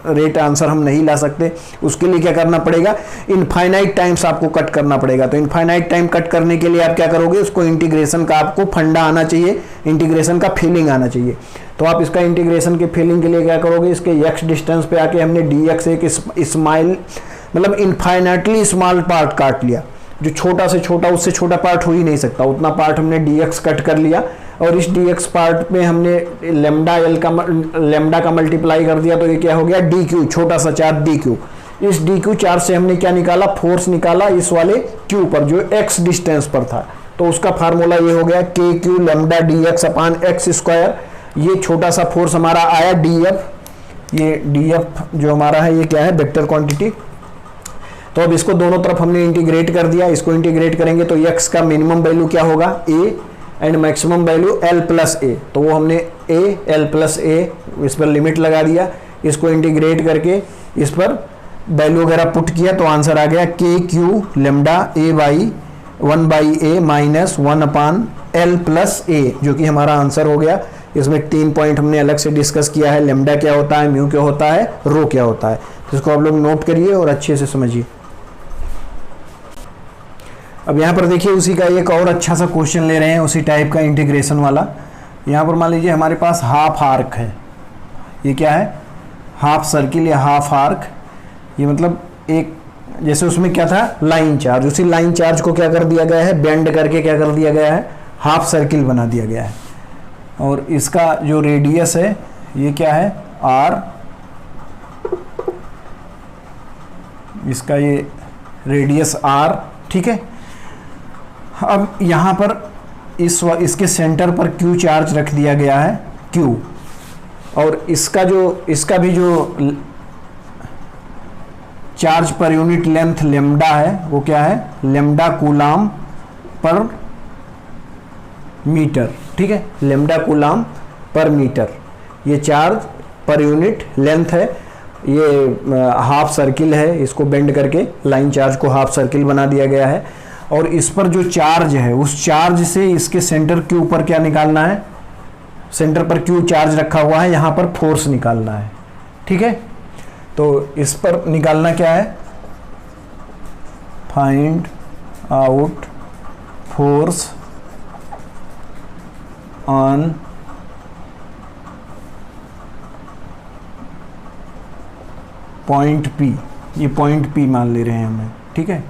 रेट आंसर हम नहीं ला सकते। उसके लिए क्या करना पड़ेगा, इनफाइनाइट टाइम्स आपको कट करना पड़ेगा। तो इनफाइनाइट टाइम कट करने के लिए आप क्या करोगे, उसको इंटीग्रेशन का आपको फंडा आना चाहिए, इंटीग्रेशन का फीलिंग आना चाहिए। तो आप इसका इंटीग्रेशन के फीलिंग के लिए क्या करोगे, इसके x डिस्टेंस पे आके हमने dx एक स्माइल मतलब इनफाइनाइटली स्मॉल पार्ट काट लिया, जो छोटा से छोटा उससे छोटा पार्ट हो ही नहीं सकता, उतना पार्ट हमने dx कट कर लिया। और इस dx पार्ट में हमने लेमडा का मल्टीप्लाई कर दिया, तो ये क्या हो गया dq, छोटा सा चार्ज dq। इस dq चार्ज से हमने क्या निकाला, फोर्स निकाला इस वाले q पर जो x डिस्टेंस पर था। तो उसका फार्मूला ये हो गया kq लेमडा dx अपान x स्क्वायर। ये छोटा सा फोर्स हमारा आया df, ये df जो हमारा है ये क्या है, वेक्टर क्वांटिटी। तो अब इसको दोनों तरफ हमने इंटीग्रेट कर दिया, इसको इंटीग्रेट करेंगे तो x का मिनिमम वैल्यू क्या होगा a and maximum value l plus a। तो वो हमने a l प्लस a इस पर लिमिट लगा दिया, इसको इंटीग्रेट करके इस पर वैल्यू वगैरह पुट किया तो आंसर आ गया k q lambda a by 1/a minus 1 upon l plus a, जो कि हमारा आंसर हो गया। इसमें 3 पॉइंट हमने अलग से डिस्कस किया है, लेमडा क्या होता है, म्यू क्या होता है, रो क्या होता है। तो इसको आप लोग नोट करिए और अच्छे से समझिए। अब यहाँ पर देखिए उसी का एक और अच्छा सा क्वेश्चन ले रहे हैं, उसी टाइप का इंटीग्रेशन वाला। यहाँ पर मान लीजिए हमारे पास हाफ आर्क है, ये क्या है, हाफ सर्किल या हाफ आर्क। ये मतलब एक जैसे उसमें क्या था लाइन चार्ज, उसी लाइन चार्ज को क्या कर दिया गया है, बेंड करके क्या कर दिया गया है, हाफ सर्किल बना दिया गया है। और इसका जो रेडियस है ये क्या है r, इसका ये रेडियस r, ठीक है। अब यहाँ पर इसके सेंटर पर q चार्ज रख दिया गया है q, और इसका भी जो charge per unit length lambda है वो क्या है, लेमडा कूलाम पर मीटर, ठीक है, लेमडा कूलाम पर मीटर। ये चार्ज पर यूनिट लेंथ है, ये हाफ सर्किल है, इसको बेंड करके लाइन चार्ज को हाफ सर्किल बना दिया गया है। और इस पर जो चार्ज है उस चार्ज से इसके सेंटर के ऊपर क्या निकालना है, सेंटर पर क्यू चार्ज रखा हुआ है, यहाँ पर फोर्स निकालना है, ठीक है। तो इस पर निकालना क्या है, find out force on point P। ये पॉइंट P मान ले रहे हैं हमें, ठीक है,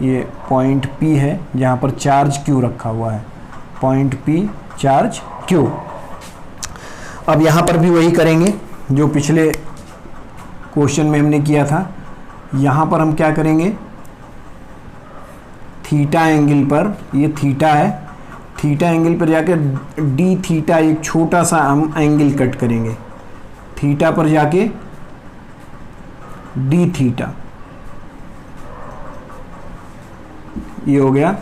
ये पॉइंट P है जहाँ पर चार्ज Q रखा हुआ है, पॉइंट P चार्ज Q। अब यहाँ पर भी वही करेंगे जो पिछले क्वेश्चन में हमने किया था। यहाँ पर हम क्या करेंगे, थीटा एंगल पर, ये थीटा है, थीटा एंगल पर जाके डी थीटा एक छोटा सा हम एंगल कट करेंगे, थीटा पर जाके डी थीटा, ये हो गया।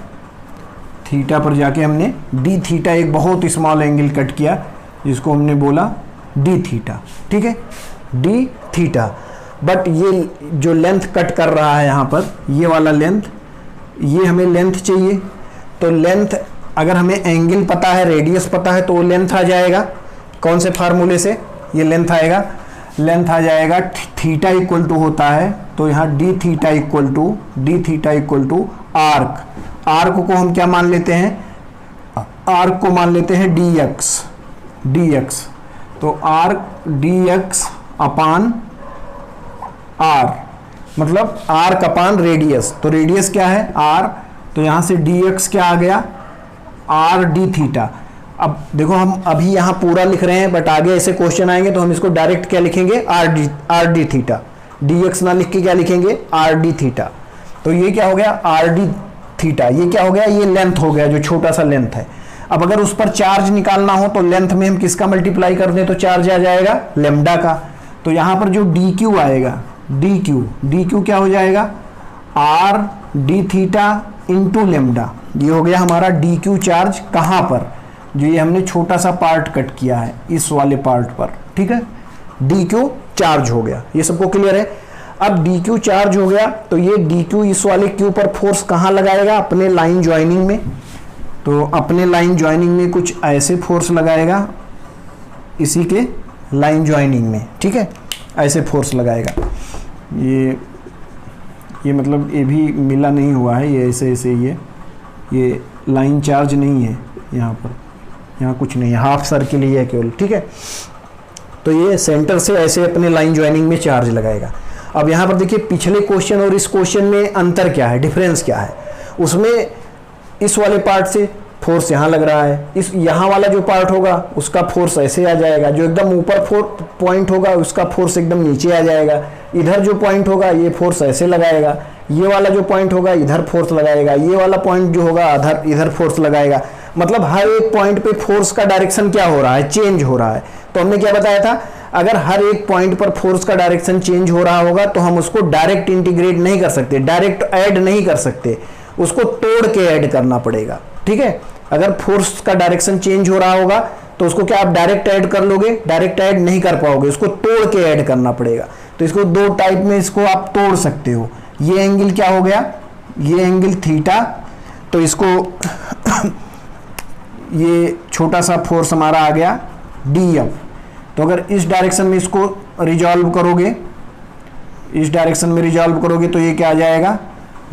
थीटा पर जाके हमने डी थीटा एक बहुत स्मॉल एंगल कट किया जिसको हमने बोला डी थीटा, ठीक है, डी थीटा। बट ये जो लेंथ कट कर रहा है यहाँ पर, ये वाला लेंथ, ये हमें लेंथ चाहिए। तो लेंथ अगर हमें एंगल पता है, रेडियस पता है, तो वो लेंथ आ जाएगा कौन से फार्मूले से, ये लेंथ आएगा, लेंथ आ जाएगा थीटा इक्वल टू होता है, तो यहाँ D theta equal to arc. Arc को हम क्या मान लेते हैं, आर्क को मान लेते हैं dx। तो आर्क dx अपान r, मतलब आर्क अपान रेडियस। तो रेडियस क्या है r, तो यहाँ से dx क्या आ गया, r d थीटा। अब देखो हम अभी यहाँ पूरा लिख रहे हैं, बट आगे ऐसे क्वेश्चन आएंगे तो हम इसको डायरेक्ट क्या लिखेंगे, आर डी थीटा, dx ना लिख के क्या लिखेंगे, आर डी थीटा। तो ये क्या हो गया, आर डी थीटा, ये क्या हो गया, ये लेंथ हो गया जो छोटा सा लेंथ है। अब अगर उस पर चार्ज निकालना हो तो लेंथ में हम किसका मल्टीप्लाई कर दें तो चार्ज आ जाएगा लेमडा का। तो यहाँ पर जो डी क्यू आएगा, डी क्यू क्या हो जाएगा, are D theta into lambda. ये हो गया हमारा डी क्यू चार्ज कहाँ पर, जो ये हमने छोटा सा पार्ट कट किया है इस वाले पार्ट पर, ठीक है, डी क्यू चार्ज हो गया। ये सबको क्लियर है। अब डी क्यू चार्ज हो गया तो ये डी क्यू इस वाले क्यू पर फोर्स कहाँ लगाएगा, अपने लाइन ज्वाइनिंग में। तो अपने लाइन ज्वाइनिंग में कुछ ऐसे फोर्स लगाएगा, इसी के लाइन ज्वाइनिंग में, ठीक है। ऐसे फोर्स लगाएगा। ये मतलब ये भी मिला नहीं हुआ है, ये ऐसे ऐसे ये लाइन चार्ज नहीं है यहाँ पर, यहाँ कुछ नहीं है, हाफ सर्किल ही है केवल, ठीक है। तो ये सेंटर से ऐसे अपने लाइन ज्वाइनिंग में चार्ज लगाएगा। अब यहाँ पर देखिए पिछले क्वेश्चन और इस क्वेश्चन में अंतर क्या है, डिफरेंस क्या है। उसमें इस वाले पार्ट से फोर्स यहाँ लग रहा है, इस यहाँ वाला जो पार्ट होगा उसका फोर्स ऐसे आ जाएगा, जो एकदम ऊपर पॉइंट होगा उसका फोर्स एकदम नीचे आ जाएगा। इधर जो पॉइंट होगा ये फोर्स ऐसे लगाएगा, ये वाला जो पॉइंट होगा इधर फोर्स लगाएगा, ये वाला पॉइंट जो होगा इधर फोर्स लगाएगा। मतलब हर एक पॉइंट पे फोर्स का डायरेक्शन क्या हो रहा है, चेंज हो रहा है। तो हमने क्या बताया था, अगर हर एक पॉइंट पर फोर्स का डायरेक्शन चेंज हो रहा होगा तो हम उसको डायरेक्ट इंटीग्रेट नहीं कर सकते, डायरेक्ट ऐड नहीं कर सकते, उसको तोड़ के ऐड करना पड़ेगा, ठीक है। अगर फोर्स का डायरेक्शन चेंज हो रहा होगा तो उसको क्या आप डायरेक्ट ऐड कर लोगे, डायरेक्ट ऐड नहीं कर पाओगे, उसको तोड़ के ऐड करना पड़ेगा। तो इसको दो टाइप में इसको आप तोड़ सकते हो। ये एंगल क्या हो गया, ये एंगल थीटा, तो इसको ये छोटा सा फोर्स हमारा आ गया dF। तो अगर इस डायरेक्शन में इसको रिजॉल्व करोगे, इस डायरेक्शन में रिजॉल्व करोगे तो ये क्या आ जाएगा,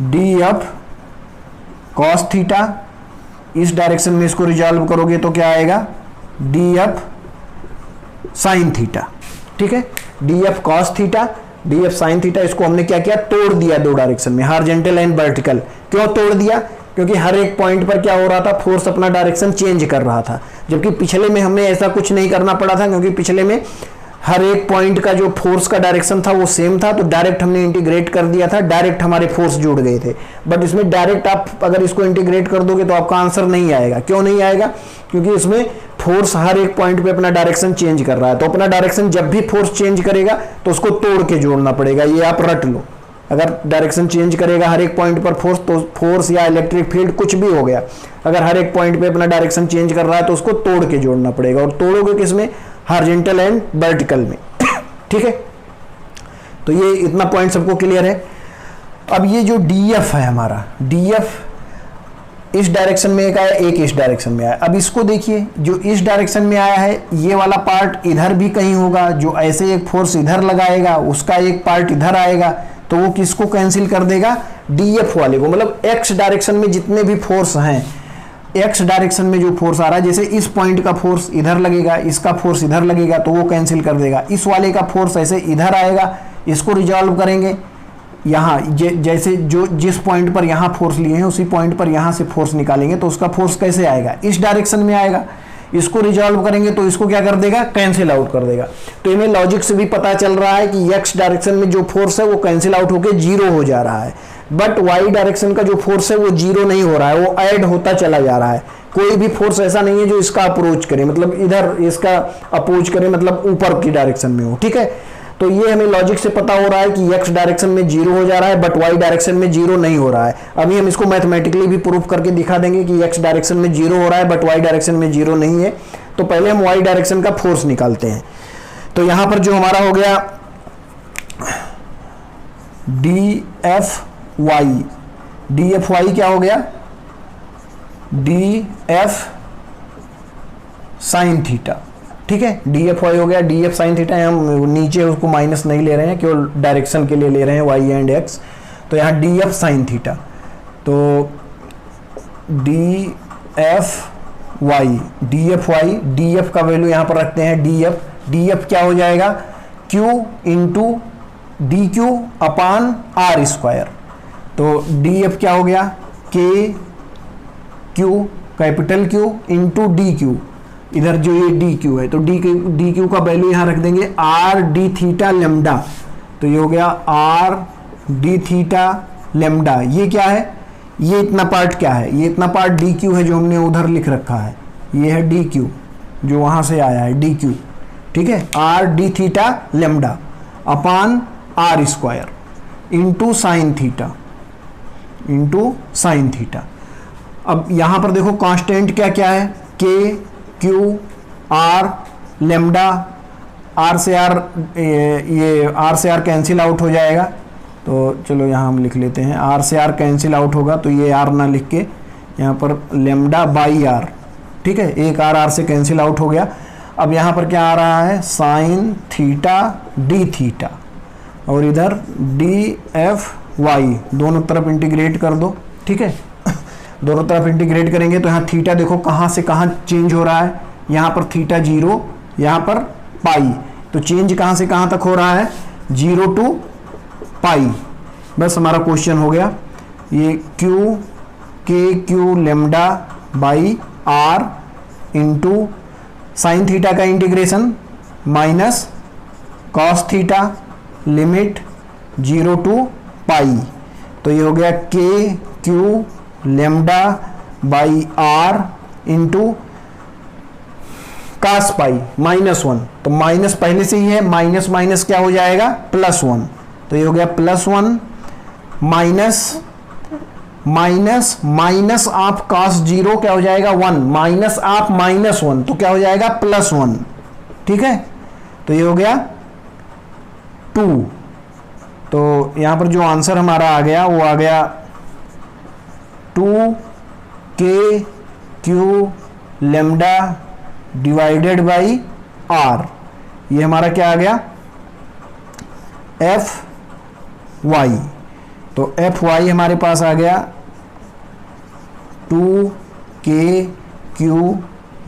dF cos थीटा। इस डायरेक्शन में इसको रिजॉल्व करोगे तो क्या आएगा, dF sin थीटा, ठीक है। dF cos theta, dF sin theta, इसको हमने क्या किया, तोड़ दिया दो डायरेक्शन में, हॉरिजॉन्टल एंड वर्टिकल। क्यों तोड़ दिया, क्योंकि हर एक पॉइंट पर क्या हो रहा था, फोर्स अपना डायरेक्शन चेंज कर रहा था। जबकि पिछले में हमें ऐसा कुछ नहीं करना पड़ा था, क्योंकि पिछले में हर एक पॉइंट का जो फोर्स का डायरेक्शन था वो सेम था, तो डायरेक्ट हमने इंटीग्रेट कर दिया था, डायरेक्ट हमारे फोर्स जुड़ गए थे। बट इसमें डायरेक्ट आप अगर इसको इंटीग्रेट कर दोगे तो आपका आंसर नहीं आएगा। क्यों नहीं आएगा, क्योंकि इसमें फोर्स हर एक पॉइंट पे अपना डायरेक्शन चेंज कर रहा है। तो अपना डायरेक्शन जब भी फोर्स चेंज करेगा तो उसको तोड़ के जोड़ना पड़ेगा, ये आप रट लो। अगर डायरेक्शन चेंज करेगा हर एक पॉइंट पर फोर्स, तो फोर्स या इलेक्ट्रिक फील्ड कुछ भी हो गया, अगर हर एक पॉइंट पे अपना डायरेक्शन चेंज कर रहा है तो उसको तोड़ के जोड़ना पड़ेगा। और तोड़ोगे किसमें, हॉरिजॉन्टल एंड वर्टिकल में, ठीक है। तो ये इतना पॉइंट सबको क्लियर है। अब ये जो dF है हमारा, dF इस डायरेक्शन में एक आया, एक इस डायरेक्शन में आया। अब इसको देखिए, जो इस डायरेक्शन में आया है ये वाला पार्ट इधर भी कहीं होगा, जो ऐसे एक फोर्स इधर लगाएगा उसका एक पार्ट इधर आएगा, तो वो किसको कैंसिल कर देगा, dF वाले को। मतलब x डायरेक्शन में जितने भी फोर्स हैं, x डायरेक्शन में जो फोर्स आ रहा है, जैसे इस पॉइंट का फोर्स इधर लगेगा, इसका फोर्स इधर लगेगा, तो वो कैंसिल कर देगा। इस वाले का फोर्स ऐसे इधर आएगा, इसको रिजॉल्व करेंगे, यहाँ जैसे जो जिस पॉइंट पर यहाँ फोर्स लिए हैं उसी पॉइंट पर यहाँ से फोर्स निकालेंगे, तो उसका फोर्स कैसे आएगा, इस डायरेक्शन में आएगा। इसको रिजॉल्व करेंगे तो इसको क्या कर देगा, कैंसिल आउट कर देगा। तो इन्हें लॉजिक से भी पता चल रहा है कि x डायरेक्शन में जो फोर्स है वो कैंसिल आउट होकर जीरो हो जा रहा है, बट y डायरेक्शन का जो फोर्स है वो जीरो नहीं हो रहा है, वो ऐड होता चला जा रहा है। कोई भी फोर्स ऐसा नहीं है जो इसका अप्रोच करे, मतलब इधर इसका अप्रोच करे, मतलब ऊपर की डायरेक्शन में हो, ठीक है। तो ये हमें लॉजिक से पता हो रहा है कि x डायरेक्शन में जीरो हो जा रहा है, बट y डायरेक्शन में जीरो नहीं हो रहा है। अभी हम इसको मैथमेटिकली भी प्रूफ करके दिखा देंगे कि x डायरेक्शन में जीरो हो रहा है बट y डायरेक्शन में जीरो नहीं है। तो पहले हम y डायरेक्शन का फोर्स निकालते हैं। तो यहां पर जो हमारा हो गया dFy क्या हो गया, dF sin थीटा, ठीक है। dFy हो गया, dF sin थीटा। हम नीचे उसको माइनस नहीं ले रहे हैं, केवल डायरेक्शन के लिए ले रहे हैं y एंड x। तो यहाँ dF sin थीटा, तो dF का वैल्यू यहाँ पर रखते हैं dF क्या हो जाएगा, Q इंटू dQ अपान R स्क्वायर। तो dF क्या हो गया, Q capital Q into DQ, इधर जो ये DQ है तो DQ का वैल्यू यहाँ रख देंगे R d थीटा लेमडा। तो ये हो गया R d थीटा लेमडा। ये क्या है, ये इतना पार्ट क्या है, ये इतना पार्ट DQ है जो हमने उधर लिख रखा है, ये है DQ जो वहाँ से आया है DQ, ठीक है। R d थीटा लेमडा अपान R square into sine theta, अब यहाँ पर देखो कांस्टेंट क्या क्या है, K Q R lambda, R से R कैंसिल आउट हो जाएगा। तो चलो यहाँ हम लिख लेते हैं, R से R कैंसिल आउट होगा तो ये R ना लिख के यहाँ पर लेमडा बाई R, ठीक है। एक R से कैंसिल आउट हो गया। अब यहाँ पर क्या आ रहा है, साइन थीटा डी थीटा, और इधर डी एफ वाई, दोनों तरफ इंटीग्रेट कर दो, ठीक है। दोनों तरफ इंटीग्रेट करेंगे तो यहाँ थीटा देखो कहाँ से कहाँ चेंज हो रहा है, यहाँ पर थीटा 0, यहाँ पर पाई, तो चेंज कहाँ से कहाँ तक हो रहा है, 0 टू पाई। बस हमारा क्वेश्चन हो गया। ये Q k Q lambda by are into sine theta का integration minus cos theta limit 0 to pi, तो ये हो गया के Q lambda by are into cos pi -1, तो माइनस पहले से ही है, माइनस माइनस क्या हो जाएगा, +1, तो ये हो गया +1 माइनस माइनस माइनस आप cos 0 क्या हो जाएगा 1, माइनस आप -1 तो क्या हो जाएगा +1, ठीक है। तो ये हो गया 2, तो यहां पर जो आंसर हमारा आ गया वो आ गया 2 K Q lambda divided by R, ये हमारा क्या आ गया एफ वाई, तो एफ वाई हमारे पास आ गया 2 K Q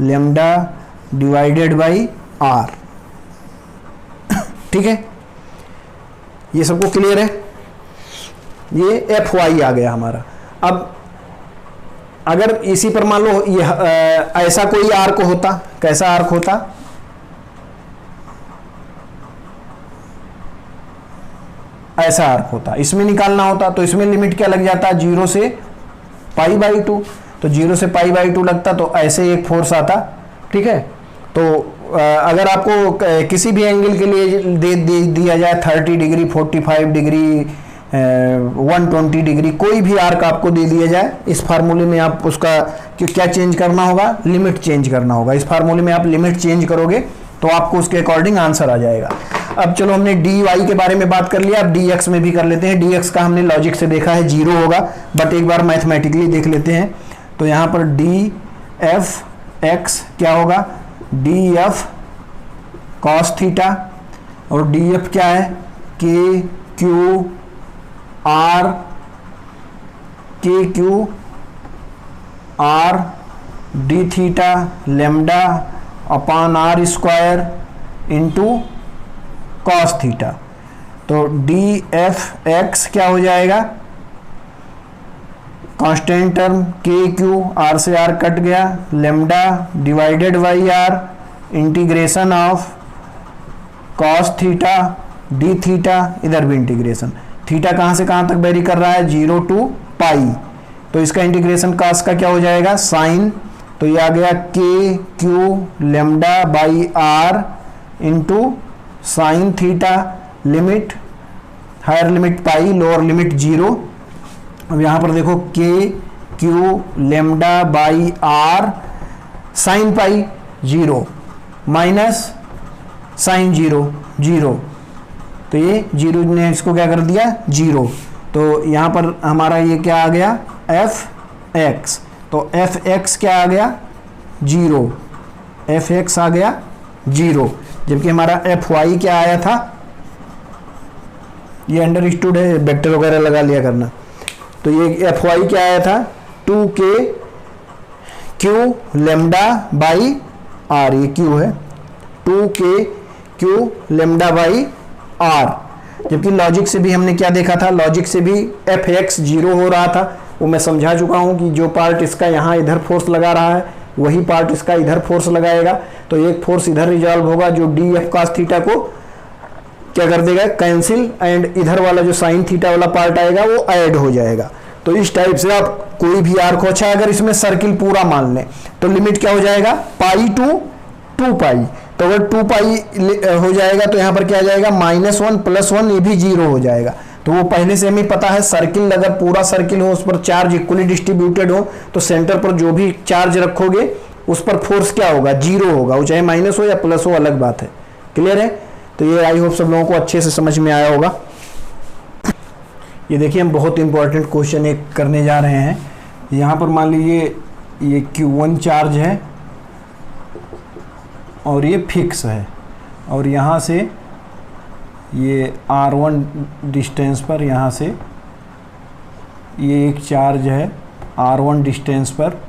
lambda divided by R, ठीक है। ये सबको क्लियर है, ये एफ वाई आ गया हमारा। अब अगर इसी पर मान लो ये ऐसा कोई आर्क होता, कैसा आर्क होता, ऐसा आर्क होता, इसमें निकालना होता तो इसमें लिमिट क्या लग जाता, 0 से π/2, तो 0 से π/2 लगता तो ऐसे एक फोर्स आता, ठीक है। तो अगर आपको किसी भी एंगल के लिए दे दिया जाए 30 डिग्री 45 डिग्री 120 डिग्री, कोई भी आर्क आपको दे दिया जाए, इस फार्मूले में आप उसका क्या चेंज करना होगा, लिमिट चेंज करना होगा। इस फार्मूले में आप लिमिट चेंज करोगे तो आपको उसके अकॉर्डिंग आंसर आ जाएगा। अब चलो हमने डी वाई के बारे में बात कर लिया, अब डी एक्स में भी कर लेते हैं। डी एक्स का हमने लॉजिक से देखा है 0 होगा, बट एक बार मैथमेटिकली देख लेते हैं। तो यहाँ पर डी एफ एक्स क्या होगा, डी एफ कॉस थीटा, और डी एफ क्या है, K Q R, K Q R D theta lambda upon R square into cos theta. तो डी एफ एक्स क्या हो जाएगा, constant term K Q, R से आर कट गया, lambda divided by R integration of cos theta D theta, इधर भी इंटीग्रेशन, थीटा कहाँ से कहाँ तक वेरी कर रहा है, 0 टू पाई, तो इसका इंटीग्रेशन कॉस का क्या हो जाएगा, साइन, तो ये आ गया के Q lambda by are into sine theta, limit higher limit pi, lower limit 0। अब यहाँ पर देखो K Q lambda by R sine pi 0 minus sine 0 0, तो ये 0 ने इसको क्या कर दिया 0, तो यहाँ पर हमारा ये क्या आ गया एफ एक्स, तो एफ एक्स क्या आ गया 0, एफ एक्स आ गया 0, जबकि हमारा एफ वाई क्या आया था, ये अंडरस्टूड है, वेक्टर वगैरह लगा लिया करना। तो ये एफ वाई क्या आया था 2 K Q lambda by R, ये क्यू है 2 K Q lambda by are, जबकि लॉजिक से भी हमने क्या देखा था, लॉजिक से भी एफ एक्स 0 हो रहा था, वो मैं समझा चुका हूँ कि जो पार्ट इसका यहाँ इधर फोर्स लगा रहा है वही पार्ट इसका इधर फोर्स लगाएगा, तो एक फोर्स इधर रिजॉल्व होगा जो डी एफ कॉस थीटा को क्या कर देगा कैंसिल, एंड इधर वाला जो साइन थीटा वाला पार्ट आएगा वो ऐड हो जाएगा। तो इस टाइप से आप कोई भी आर्क हो, अच्छा अगर इसमें सर्किल पूरा मान लें तो लिमिट क्या हो जाएगा पाई टू 2 पाई, तो अगर 2 पाई हो जाएगा तो यहाँ पर क्या आ जाएगा -1 +1, ये भी 0 हो जाएगा। तो वो पहले से हमें पता है सर्किल, अगर पूरा सर्किल हो उस पर चार्ज इक्वली डिस्ट्रीब्यूटेड हो तो सेंटर पर जो भी चार्ज रखोगे उस पर फोर्स क्या होगा 0 होगा, वो चाहे माइनस हो या प्लस हो अलग बात है। क्लियर है, तो ये आई होप सब लोगों को अच्छे से समझ में आया होगा। ये देखिए हम बहुत इंपॉर्टेंट क्वेश्चन एक करने जा रहे हैं। यहाँ पर मान लीजिए ये Q1 चार्ज है और ये फिक्स है, और यहाँ से ये R1 डिस्टेंस पर यहाँ से ये एक चार्ज है R1 डिस्टेंस पर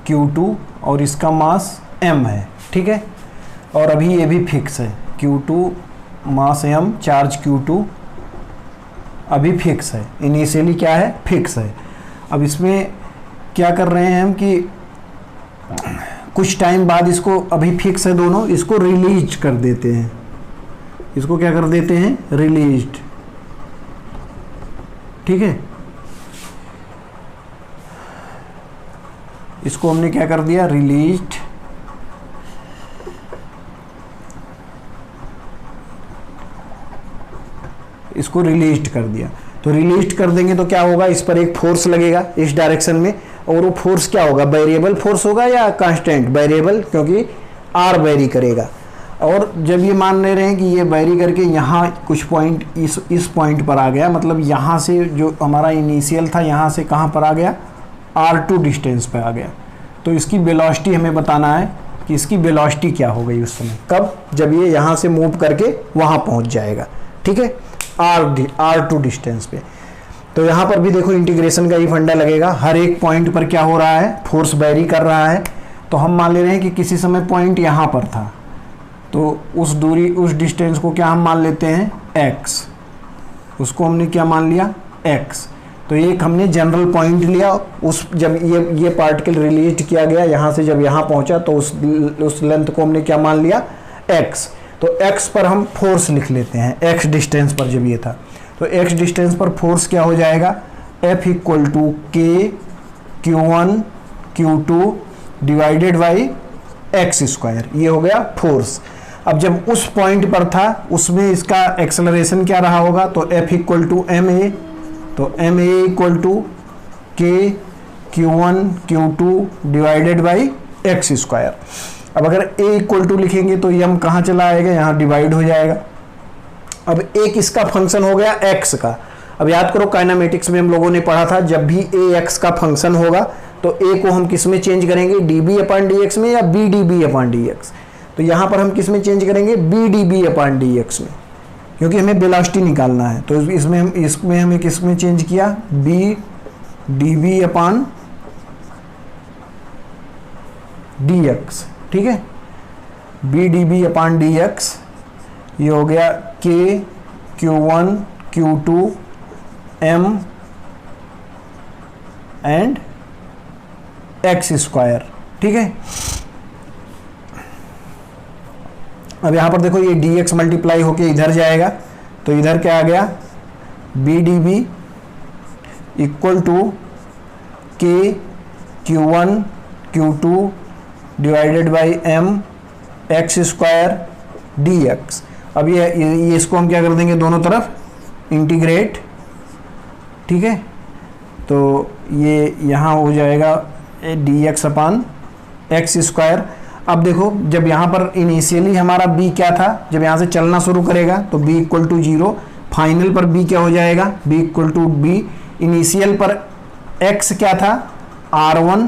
Q2 और इसका मास m है, ठीक है। और अभी ये भी फिक्स है, Q2 मास m, चार्ज Q2 अभी फिक्स है, इनिशियली क्या है, फिक्स है। अब इसमें क्या कर रहे हैं हम कि कुछ टाइम बाद इसको, अभी फिक्स है दोनों, इसको रिलीज कर देते हैं। इसको क्या कर देते हैं, रिलीज्ड, ठीक है। इसको हमने क्या कर दिया, रिलीज्ड। इसको रिलीज्ड कर दिया। तो रिलीज्ड कर देंगे तो क्या होगा, इस पर एक फोर्स लगेगा इस डायरेक्शन में, और वो फोर्स क्या होगा, वेरिएबल फोर्स होगा या कांस्टेंट, वेरिएबल, क्योंकि आर वेरी करेगा। और जब ये मान ले रहे हैं कि ये वेरी करके यहाँ कुछ पॉइंट इस पॉइंट पर आ गया, मतलब यहाँ से जो हमारा इनिशियल था यहाँ से कहाँ पर आ गया, R2 डिस्टेंस पे आ गया। तो इसकी वेलोसिटी हमें बताना है कि इसकी वेलोसिटी क्या हो गई उस समय, कब, जब ये यहाँ से मूव करके वहाँ पहुँच जाएगा, ठीक है, R2 डिस्टेंस पे। तो यहाँ पर भी देखो इंटीग्रेशन का ही फंडा लगेगा, हर एक पॉइंट पर क्या हो रहा है, फोर्स वेरी कर रहा है। तो हम मान ले रहे हैं कि किसी समय पॉइंट यहाँ पर था, तो उस दूरी, उस डिस्टेंस को क्या हम मान लेते हैं, x, उसको हमने क्या मान लिया, x। तो एक हमने जनरल पॉइंट लिया, उस जब ये पार्टिकल रिलीज किया गया यहाँ से, जब यहाँ पहुँचा तो उस लेंथ को हमने क्या मान लिया, x। तो x पर हम फोर्स लिख लेते हैं, x डिस्टेंस पर जब ये था, तो x डिस्टेंस पर फोर्स क्या हो जाएगा, F equal to K Q1 Q2 divided by x square, ये हो गया फोर्स। अब जब उस पॉइंट पर था उसमें इसका एक्सेलरेशन क्या रहा होगा, तो F इक्वल टू ma, तो ma equal to K Q1 Q2 divided by x square. अब अगर a इक्वल टू लिखेंगे तो m कहाँ चला आएगा, यहाँ डिवाइड हो जाएगा। अब एक इसका फंक्शन हो गया x का। अब याद करो काइनेमेटिक्स में हम लोगों ने पढ़ा था, जब भी a x का फंक्शन होगा तो a को हम किस में चेंज करेंगे, dB अपॉन dx में या bdB अपॉन dx। तो यहाँ पर हम किस में चेंज करेंगे, bdB अपॉन dx में, क्योंकि हमें वेलोसिटी निकालना है। तो इसमें हमें किस में चेंज किया, bdB अपॉन dx, ठीक है, bdB अपॉन dx, ये हो गया K Q1 Q2 m and x square, ठीक है। अब यहाँ पर देखो ये dx मल्टीप्लाई होके इधर जाएगा, तो इधर क्या आ गया, bdB equal to K Q1 Q2 divided by m x square dx। अब ये इसको हम क्या कर देंगे, दोनों तरफ इंटीग्रेट, ठीक है। तो ये यहाँ हो जाएगा dx अपॉन x स्क्वायर। अब देखो जब यहाँ पर इनिशियली हमारा b क्या था, जब यहाँ से चलना शुरू करेगा तो b इक्वल टू 0, फाइनल पर b क्या हो जाएगा, b equal to b। Initial पर x क्या था, R1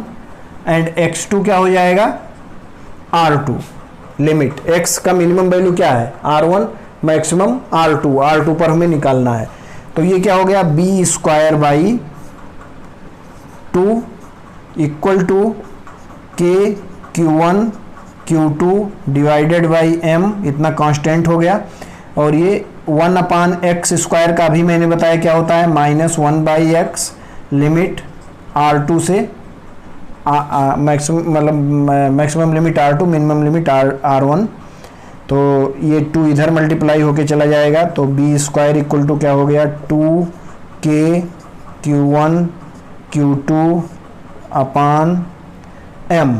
एंड x2 क्या हो जाएगा, R2। लिमिट x का मिनिमम वैल्यू क्या है, R1, मैक्सिमम R2 पर हमें निकालना है। तो ये क्या हो गया, b square by 2 equal to K Q1 Q2 divided by m, इतना कांस्टेंट हो गया। और ये 1 अपान x स्क्वायर का भी मैंने बताया क्या होता है, -1 बाई x, लिमिट R2 से मैक्सिमम, मतलब maximum limit R2, minimum limit R1। तो ये 2 इधर मल्टीप्लाई होके चला जाएगा, तो b स्क्वायर इक्वल टू क्या हो गया, 2K Q1 Q2 अपान m।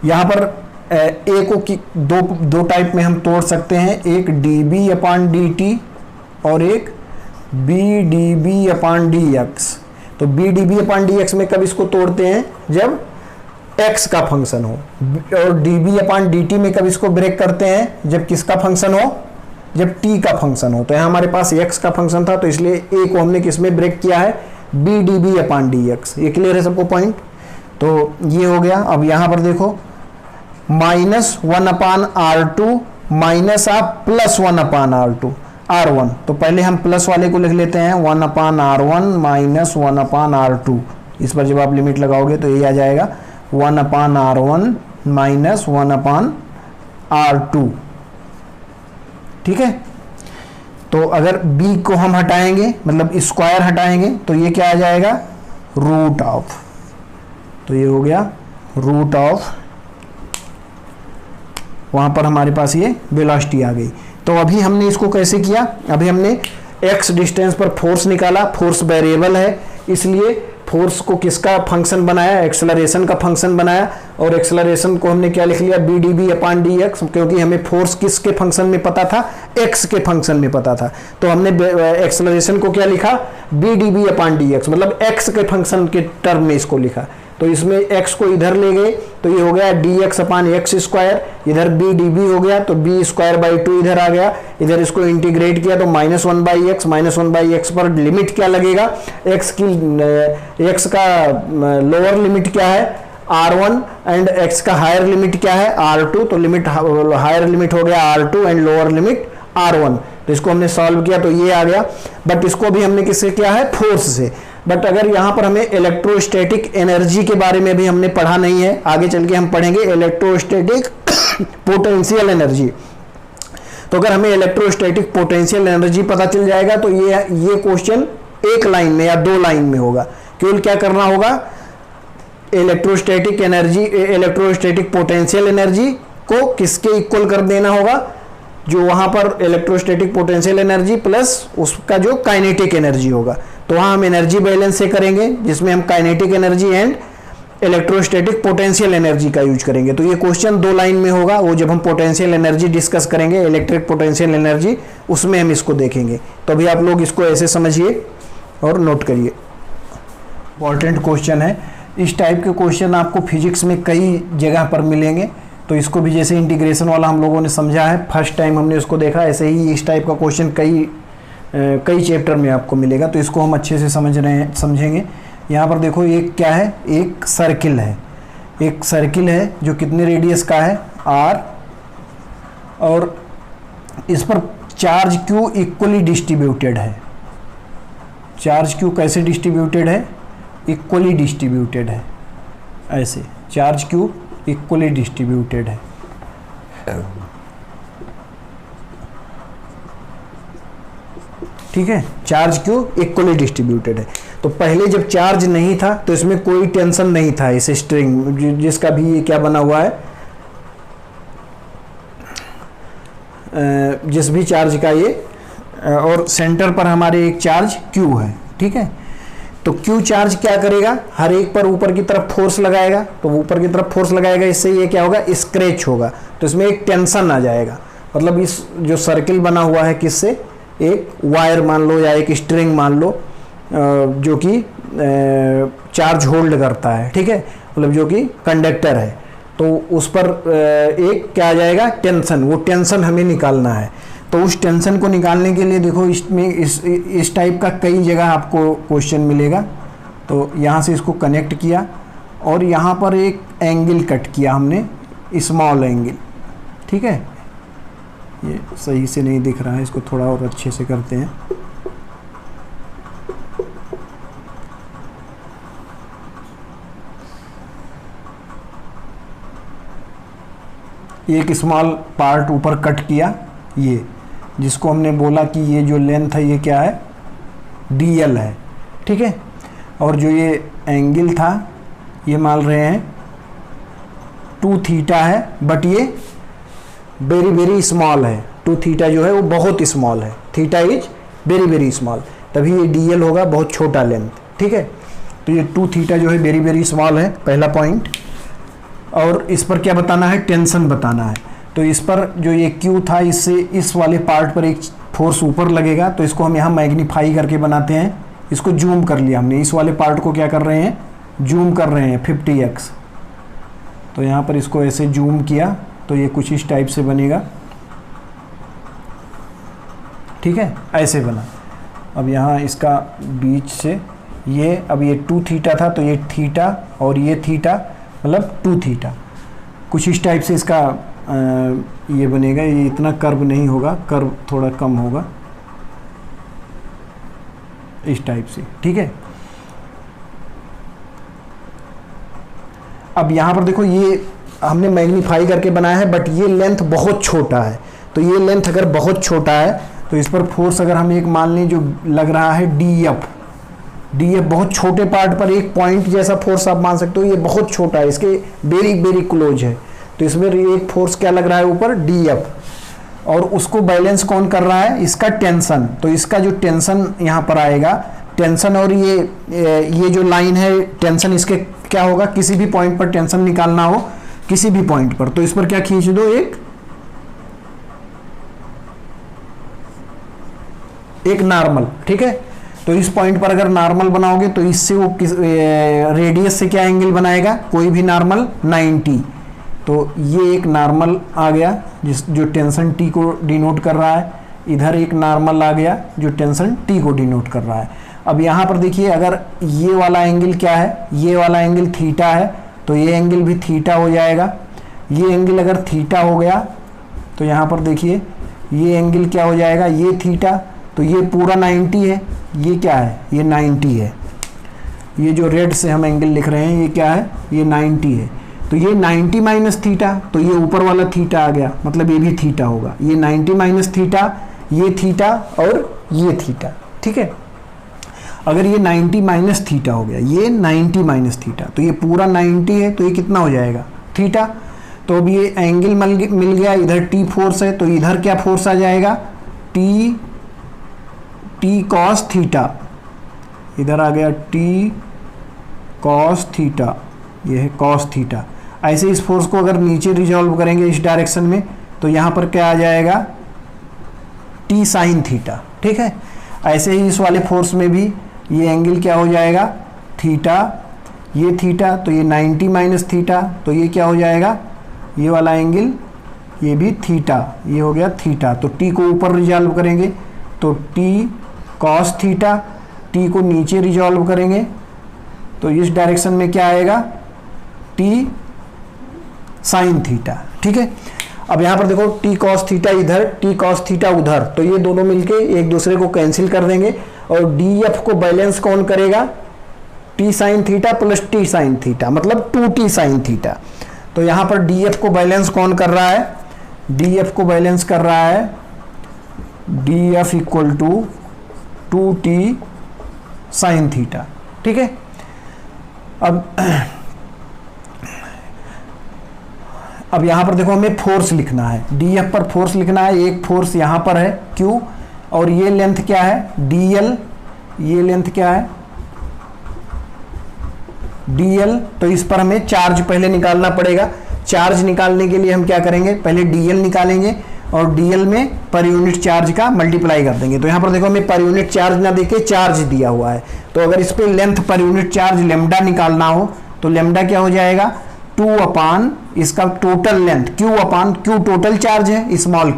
यहाँ पर a को दो टाइप में हम तोड़ सकते हैं, एक dB अपान dt और एक bdB अपान dx। तो bdB अपान dx में कब इसको तोड़ते हैं, जब x का फंक्शन हो, और dB अपान dt में कब इसको ब्रेक करते हैं, जब किसका फंक्शन हो, जब t का फंक्शन हो। तो यहाँ हमारे पास x का फंक्शन था, तो इसलिए a को हमने किस में ब्रेक किया है, bdB अपान dx। ये क्लियर है सबको पॉइंट। तो ये हो गया। अब यहाँ पर देखो माइनस 1/r2 माइनस आप +1/r2 R1। तो पहले हम प्लस वाले को लिख लेते हैं 1/r1 माइनस 1/r2। इस पर जब आप लिमिट लगाओगे तो ये आ जाएगा 1/r1 माइनस 1/r2। ठीक है, तो अगर b को हम हटाएंगे मतलब स्क्वायर हटाएंगे तो ये क्या आ जाएगा, रूट ऑफ। तो ये हो गया रूट ऑफ, वहां पर हमारे पास ये वेलोसिटी आ गई। तो अभी हमने इसको कैसे किया, अभी हमने x डिस्टेंस पर फोर्स निकाला, फोर्स वेरिएबल है इसलिए फोर्स को किसका फंक्शन बनाया, एक्सेलरेशन का फंक्शन बनाया, और एक्सेलरेशन को हमने क्या लिख लिया, B D B upon D X, क्योंकि हमें फोर्स किसके फंक्शन में पता था, एक्स के फंक्शन में पता था। तो हमने एक्सेलरेशन को क्या लिखा, B D B upon D X, मतलब एक्स के फंक्शन के टर्म में इसको लिखा। तो इसमें x को इधर ले गए तो ये हो गया dx अपॉन एक्स स्क्वायर, इधर b डी हो गया तो b स्क्वायर बाई 2 इधर आ गया, इधर इसको इंटीग्रेट किया तो -1/x पर लिमिट क्या लगेगा, x का लोअर लिमिट क्या है r1 एंड x का हायर लिमिट क्या है r2। तो लिमिट हायर लिमिट हो गया r2 and lower limit r1। तो इसको हमने सॉल्व किया तो ये आ गया, बट इसको भी हमने किससे किया है, फोर्स से। बट अगर यहाँ पर हमें इलेक्ट्रोस्टैटिक एनर्जी के बारे में भी हमने पढ़ा नहीं है, आगे चल के हम पढ़ेंगे इलेक्ट्रोस्टैटिक पोटेंशियल एनर्जी। तो अगर हमें इलेक्ट्रोस्टैटिक पोटेंशियल एनर्जी पता चल जाएगा तो ये क्वेश्चन एक लाइन में या 2 लाइन में होगा। केवल क्या करना होगा, electrostatic energy, electrostatic potential energy को किसके इक्वल कर देना होगा, जो वहां पर इलेक्ट्रोस्टैटिक पोटेंशियल एनर्जी प्लस उसका जो काइनेटिक एनर्जी होगा। तो वहां हम एनर्जी बैलेंस से करेंगे जिसमें हम kinetic energy and electrostatic potential energy का यूज करेंगे। तो ये क्वेश्चन 2 लाइन में होगा, वो जब हम पोटेंशियल एनर्जी डिस्कस करेंगे, इलेक्ट्रिक पोटेंशियल एनर्जी, उसमें हम इसको देखेंगे। तो अभी आप लोग इसको ऐसे समझिए और नोट करिए, इंपॉर्टेंट क्वेश्चन है। इस टाइप के क्वेश्चन आपको फिजिक्स में कई जगह पर मिलेंगे। तो इसको भी जैसे इंटीग्रेशन वाला हम लोगों ने समझा है, फर्स्ट टाइम हमने उसको देखा, ऐसे ही इस टाइप का क्वेश्चन कई चैप्टर में आपको मिलेगा। तो इसको हम अच्छे से समझेंगे। यहाँ पर देखो एक क्या है, एक सर्किल है, एक सर्किल है जो कितने रेडियस का है r, और इस पर चार्ज q इक्वली डिस्ट्रीब्यूटेड है। चार्ज q कैसे डिस्ट्रीब्यूटेड है, इक्वली डिस्ट्रीब्यूटेड है, ऐसे चार्ज q इक्वली डिस्ट्रीब्यूटेड है। ठीक है, चार्ज क्यों इक्वली डिस्ट्रीब्यूटेड है। तो पहले जब चार्ज नहीं था तो इसमें कोई टेंशन नहीं था, इस स्ट्रिंग जिसका भी ये क्या बना हुआ है, जिस भी चार्ज का ये, और सेंटर पर हमारे एक चार्ज Q है। ठीक है, तो Q चार्ज क्या करेगा, हर एक पर ऊपर की तरफ फोर्स लगाएगा। तो ऊपर की तरफ फोर्स लगाएगा, इससे ये क्या होगा, स्क्रैच होगा। तो इसमें एक टेंशन आ जाएगा, मतलब इस जो सर्किल बना हुआ है किससे, एक वायर मान लो या एक स्ट्रिंग मान लो, जो कि चार्ज होल्ड करता है। ठीक है, मतलब जो कि कंडक्टर है। तो उस पर एक क्या आ जाएगा, टेंशन। वो टेंशन हमें निकालना है। तो उस टेंशन को निकालने के लिए देखो इसमें इस टाइप का कई जगह आपको क्वेश्चन मिलेगा। तो यहाँ से इसको कनेक्ट किया और यहाँ पर एक एंगल कट किया हमने, स्मॉल एंगल। ठीक है, ये सही से नहीं दिख रहा है, इसको थोड़ा और अच्छे से करते हैं। एक स्मॉल पार्ट ऊपर कट किया, ये जिसको हमने बोला कि ये जो लेंथ है ये क्या है, DL है। ठीक है, और जो ये एंगल था ये मान रहे हैं 2 थीटा है, बट ये वेरी वेरी स्मॉल है। 2 थीटा जो है वो बहुत स्मॉल है, theta is very very small, तभी ये DL होगा, बहुत छोटा लेंथ। ठीक है, तो ये 2 थीटा जो है वेरी वेरी स्मॉल है, पहला पॉइंट। और इस पर क्या बताना है, टेंशन बताना है। तो इस पर जो ये Q था, इससे इस वाले पार्ट पर एक फोर्स ऊपर लगेगा। तो इसको हम यहाँ मैग्नीफाई करके बनाते हैं, इसको जूम कर लिया हमने। इस वाले पार्ट को क्या कर रहे हैं, जूम कर रहे हैं 50x। तो यहाँ पर इसको ऐसे जूम किया तो ये कुछ इस टाइप से बनेगा। ठीक है, ऐसे बना। अब यहाँ इसका बीच से ये, अब ये 2 थीटा था तो ये थीटा और ये थीटा, मतलब 2 थीटा कुछ इस टाइप से इसका ये बनेगा। ये इतना कर्व नहीं होगा, कर्व थोड़ा कम होगा इस टाइप से, ठीक है। अब यहाँ पर देखो ये हमने मैग्नीफाई करके बनाया है, बट ये लेंथ बहुत छोटा है। तो ये लेंथ अगर बहुत छोटा है तो इस पर फोर्स अगर हम एक मान लें जो लग रहा है डी एफ बहुत छोटे पार्ट पर एक पॉइंट जैसा फोर्स आप मान सकते हो, ये बहुत छोटा है, इसके वेरी वेरी क्लोज है। तो इसमें एक फोर्स क्या लग रहा है ऊपर, डी एफ, और उसको बैलेंस कौन कर रहा है, इसका टेंशन। तो इसका जो टेंशन यहाँ पर आएगा, टेंशन और ये जो लाइन है टेंशन, इसके क्या होगा, किसी भी पॉइंट पर टेंशन निकालना हो किसी भी पॉइंट पर, तो इस पर क्या खींच दो, एक नॉर्मल, ठीक है। तो इस पॉइंट पर अगर नॉर्मल बनाओगे तो इससे वो रेडियस से क्या एंगल बनाएगा, कोई भी नॉर्मल 90। तो ये एक नॉर्मल आ गया जो टेंशन टी को डिनोट कर रहा है, इधर एक नॉर्मल आ गया जो टेंशन टी को डिनोट कर रहा है। अब यहाँ पर देखिए अगर ये वाला एंगल क्या है, ये वाला एंगल थीटा है, तो ये एंगल भी थीटा हो जाएगा। ये एंगल अगर थीटा हो गया तो यहाँ पर देखिए ये एंगल क्या हो जाएगा, ये थीटा, तो ये पूरा 90 है, ये क्या है, ये 90 है। ये जो रेड से हम एंगल लिख रहे हैं ये क्या है, ये 90 है। तो ये 90 माइनस थीटा, तो ये ऊपर वाला थीटा आ गया, मतलब ये भी थीटा होगा। ये 90 माइनस थीटा, ये थीटा और ये थीटा, ठीक है। अगर ये 90 माइनस थीटा हो गया, ये 90 माइनस थीटा, तो ये पूरा 90 है, तो ये कितना हो जाएगा, थीटा। तो अब ये एंगल मिल गया, इधर टी फोर्स है, तो इधर क्या फोर्स आ जाएगा, टी कॉस थीटा, इधर आ गया टी कॉस थीटा, ये है कॉस थीटा। ऐसे इस फोर्स को अगर नीचे रिजॉल्व करेंगे इस डायरेक्शन में, तो यहाँ पर क्या आ जाएगा, टी साइन थीटा, ठीक है। ऐसे ही इस वाले फोर्स में भी ये एंगल क्या हो जाएगा, थीटा, ये थीटा, तो ये 90 माइनस थीटा, तो ये क्या हो जाएगा, ये वाला एंगल, ये भी थीटा, ये हो गया थीटा। तो टी को ऊपर रिजॉल्व करेंगे तो टी कॉस थीटा, टी को नीचे रिजॉल्व करेंगे तो इस डायरेक्शन में क्या आएगा, टी साइन थीटा, ठीक है। अब यहाँ पर देखो टी कॉस थीटा इधर, टी कॉस थीटा उधर, तो ये दोनों मिलके एक दूसरे को कैंसिल कर देंगे, और डी एफ को बैलेंस कौन करेगा, T sine theta plus T sine theta, मतलब 2t साइन थीटा। तो यहाँ पर डी एफ को बैलेंस कौन कर रहा है, डी एफ को बैलेंस कर रहा है D F equal to 2t sine theta, ठीक है। अब यहाँ पर देखो हमें फोर्स लिखना है, डी एफ पर फोर्स लिखना है। एक फोर्स यहाँ पर है Q, और ये लेंथ क्या है, DL, ये लेंथ क्या है, DL। तो इस पर हमें चार्ज पहले निकालना पड़ेगा। चार्ज निकालने के लिए हम क्या करेंगे, पहले DL निकालेंगे और DL में पर यूनिट चार्ज का मल्टीप्लाई कर देंगे। तो यहाँ पर देखो हमें पर यूनिट चार्ज ना देके चार्ज दिया हुआ है, तो अगर इस पर length per unit charge lambda निकालना हो तो लेमडा क्या हो जाएगा, 2 अपान इसका टोटल लेंथ, Q अपान Q टोटल चार्ज है, स्मॉल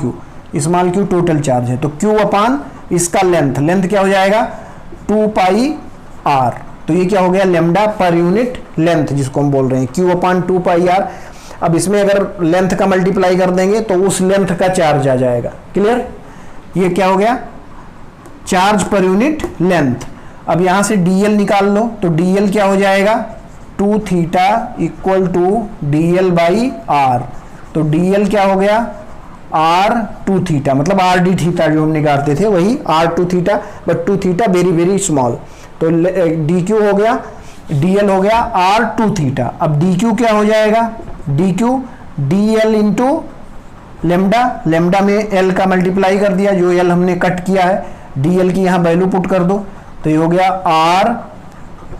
q टोटल चार्ज है, तो Q अपान इसका लेंथ, लेंथ क्या हो जाएगा 2 पाई r। तो ये क्या हो गया, लेमडा पर यूनिट लेंथ जिसको हम बोल रहे हैं, Q अपान 2 पाई r। अब इसमें अगर लेंथ का मल्टीप्लाई कर देंगे तो उस लेंथ का चार्ज आ जाएगा, क्लियर। ये क्या हो गया, चार्ज पर यूनिट लेंथ। अब यहां से DL निकाल लो, तो DL क्या हो जाएगा, 2 थीटा इक्वल टू DL बाई R। तो DL क्या हो गया, R2 थीटा, मतलब RD थीटा जो हम निकालते थे वही R2 theta, but 2 theta very very small. तो DQ हो गया, DL हो गया R2 थीटा। अब DQ क्या हो जाएगा, DQ DL into lambda, lambda में L का मल्टीप्लाई कर दिया, जो L हमने कट किया है, DL की यहाँ वैल्यू पुट कर दो, तो ये हो गया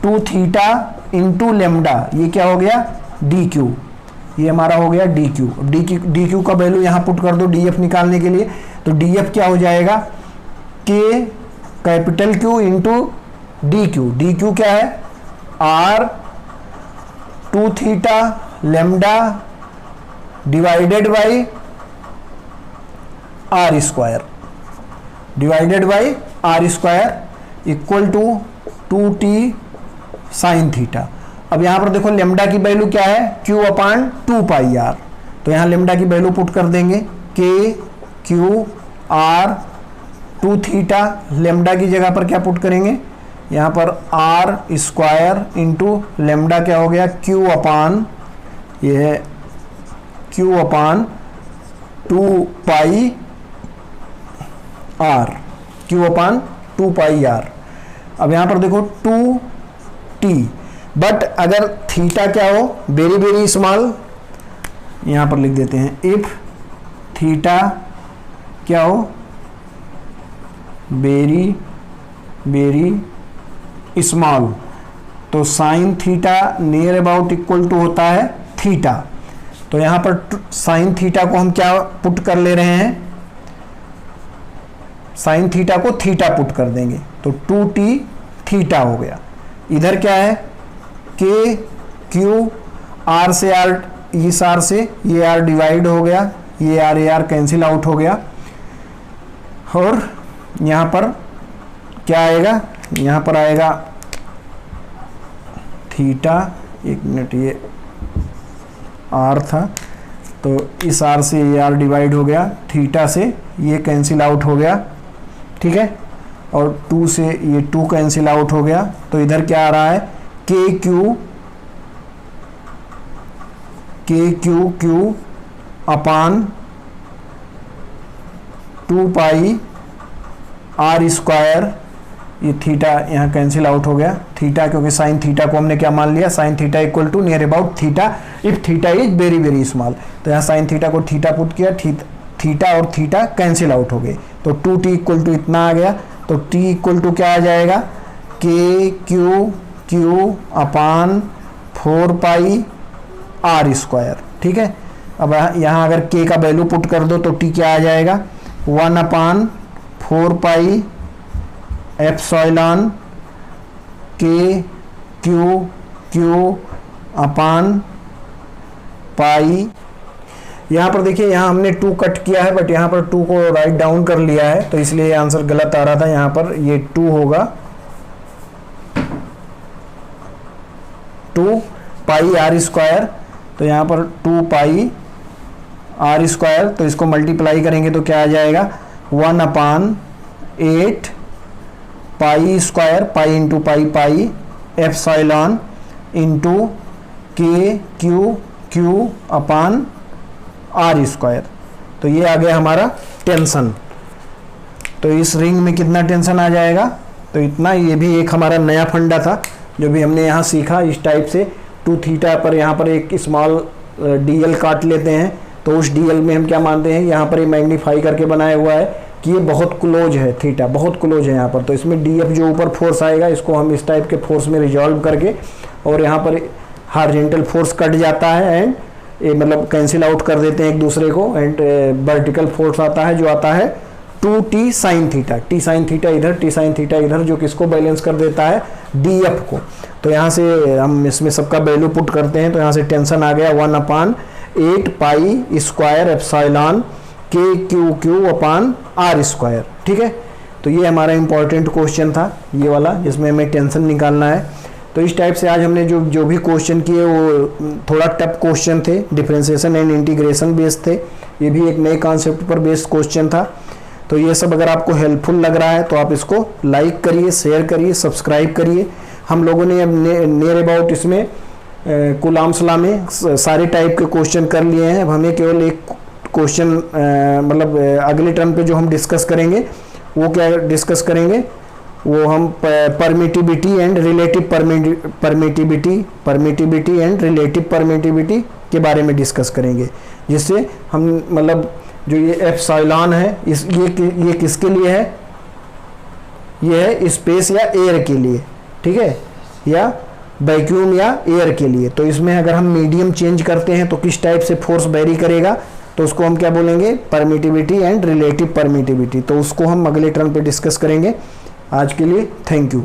R2 थीटा इंटू लेमडा, ये क्या हो गया DQ, ये हमारा हो गया DQ। DQ का वैल्यू यहाँ पुट कर दो DF निकालने के लिए, तो DF क्या हो जाएगा, K capital Q into DQ। DQ क्या है, R2 theta lambda divided by R square, divided by R square equal to 2t sine theta. अब यहां पर देखो लेमडा की वैल्यू क्या है, Q अपान 2 पाई r, तो यहाँ लेमडा की वैल्यू पुट कर देंगे K Q R two theta, lambda की जगह पर क्या पुट करेंगे, यहाँ पर आर स्क्वायर इंटू लेमडा क्या हो गया क्यू अपान, ये है Q upon 2 pi R, Q upon 2 pi R. अब यहाँ पर देखो 2t, बट अगर थीटा क्या हो वेरी वेरी स्मॉल, यहाँ पर लिख देते हैं इफ थीटा क्या हो वेरी वेरी स्मॉल, तो sine theta near about equal to होता है थीटा। तो यहाँ पर साइन थीटा को हम क्या पुट कर ले रहे हैं, साइन थीटा को थीटा पुट कर देंगे, तो 2t थीटा हो गया। इधर क्या है के क्यू आर से आर, इस आर से ये आर डिवाइड हो गया, ये आर कैंसिल आउट हो गया, और यहाँ पर क्या आएगा, यहाँ पर आएगा थीटा, एक मिनट ये आर था, तो इस आर से ये आर डिवाइड हो गया, थीटा से ये कैंसिल आउट हो गया, ठीक है, और 2 से ये 2 कैंसिल आउट हो गया। तो इधर क्या आ रहा है K Q upon 2 pi R square, ये थीटा यहाँ कैंसिल आउट हो गया, थीटा क्योंकि साइन थीटा को हमने क्या मान लिया, sine theta equal to near about theta if theta is very very small. तो यहाँ साइन थीटा को थीटा पुट किया, थीटा और थीटा कैंसिल आउट हो गए, तो 2t इक्वल टू इतना आ गया। तो t इक्वल टू क्या आ जाएगा K Q upon 4 pi R square, ठीक है। अब यहाँ अगर k का वैल्यू पुट कर दो तो t क्या आ जाएगा 1 अपान 4 पाई एप्सिलॉन के क्यू अपान पाई। यहाँ पर देखिए यहाँ हमने 2 कट किया है, बट यहाँ पर 2 को राइट डाउन कर लिया है, तो इसलिए आंसर गलत आ रहा था। यहाँ पर ये 2 होगा 2 पाई आर स्क्वायर, तो यहाँ पर 2 पाई आर स्क्वायर, तो इसको मल्टीप्लाई करेंगे तो क्या आ जाएगा 1 अपान 8 pi square, pi into pi epsilon into के क्यू अपान आर स्क्वायर। तो ये आ गया हमारा टेंशन। तो इस रिंग में कितना टेंशन आ जाएगा, तो इतना। ये भी एक हमारा नया फंडा था जो भी हमने यहाँ सीखा इस टाइप से। 2 थीटा पर यहाँ पर एक स्मॉल डीएल काट लेते हैं, तो उस डीएल में हम क्या मानते हैं, यहाँ पर ये मैग्नीफाई करके बनाया हुआ है कि ये बहुत क्लोज है, थीटा बहुत क्लोज है यहाँ पर। तो इसमें डीएफ जो ऊपर फोर्स आएगा इसको हम इस टाइप के फोर्स में रिजॉल्व करके, और यहाँ पर हॉरिजॉन्टल फोर्स कट जाता है एंड ये मतलब कैंसिल आउट कर देते हैं एक दूसरे को, एंड वर्टिकल फोर्स आता है जो आता है 2t sine theta, t sine theta इधर, t साइन थीटा इधर, जो किसको बैलेंस कर देता है df को। तो यहाँ से हम इसमें सबका वैल्यू पुट करते हैं, तो यहाँ से टेंशन आ गया 1 अपान 8 पाई स्क्वायर एप्सिलॉन के क्यू अपान आर स्क्वायर, ठीक है। तो ये हमारा इंपॉर्टेंट क्वेश्चन था ये वाला, जिसमें हमें टेंशन निकालना है। तो इस टाइप से आज हमने जो भी क्वेश्चन किए वो थोड़ा टफ क्वेश्चन थे, डिफरेंशिएशन एंड इंटीग्रेशन बेस्ड थे। ये भी एक नए कॉन्सेप्ट पर बेस्ड क्वेश्चन था। तो ये सब अगर आपको हेल्पफुल लग रहा है तो आप इसको लाइक करिए, शेयर करिए, सब्सक्राइब करिए। हम लोगों ने अब नियर अबाउट इसमें कुलाम्स लॉ में सारे टाइप के क्वेश्चन कर लिए हैं। अब हमें केवल एक क्वेश्चन मतलब अगले टर्म पे जो हम डिस्कस करेंगे वो क्या डिस्कस करेंगे, वो हम permittivity and relative permittivity and relative permittivity के बारे में डिस्कस करेंगे, जिससे हम मतलब जो ये एप्सिलॉन है ये किसके लिए है, ये है स्पेस या एयर के लिए, ठीक है, या वैक्यूम या एयर के लिए। तो इसमें अगर हम मीडियम चेंज करते हैं तो किस टाइप से फोर्स वेरी करेगा, तो उसको हम क्या बोलेंगे, परमिटिविटी एंड रिलेटिव परमिटिविटी। तो उसको हम अगले टर्म पे डिस्कस करेंगे। आज के लिए थैंक यू।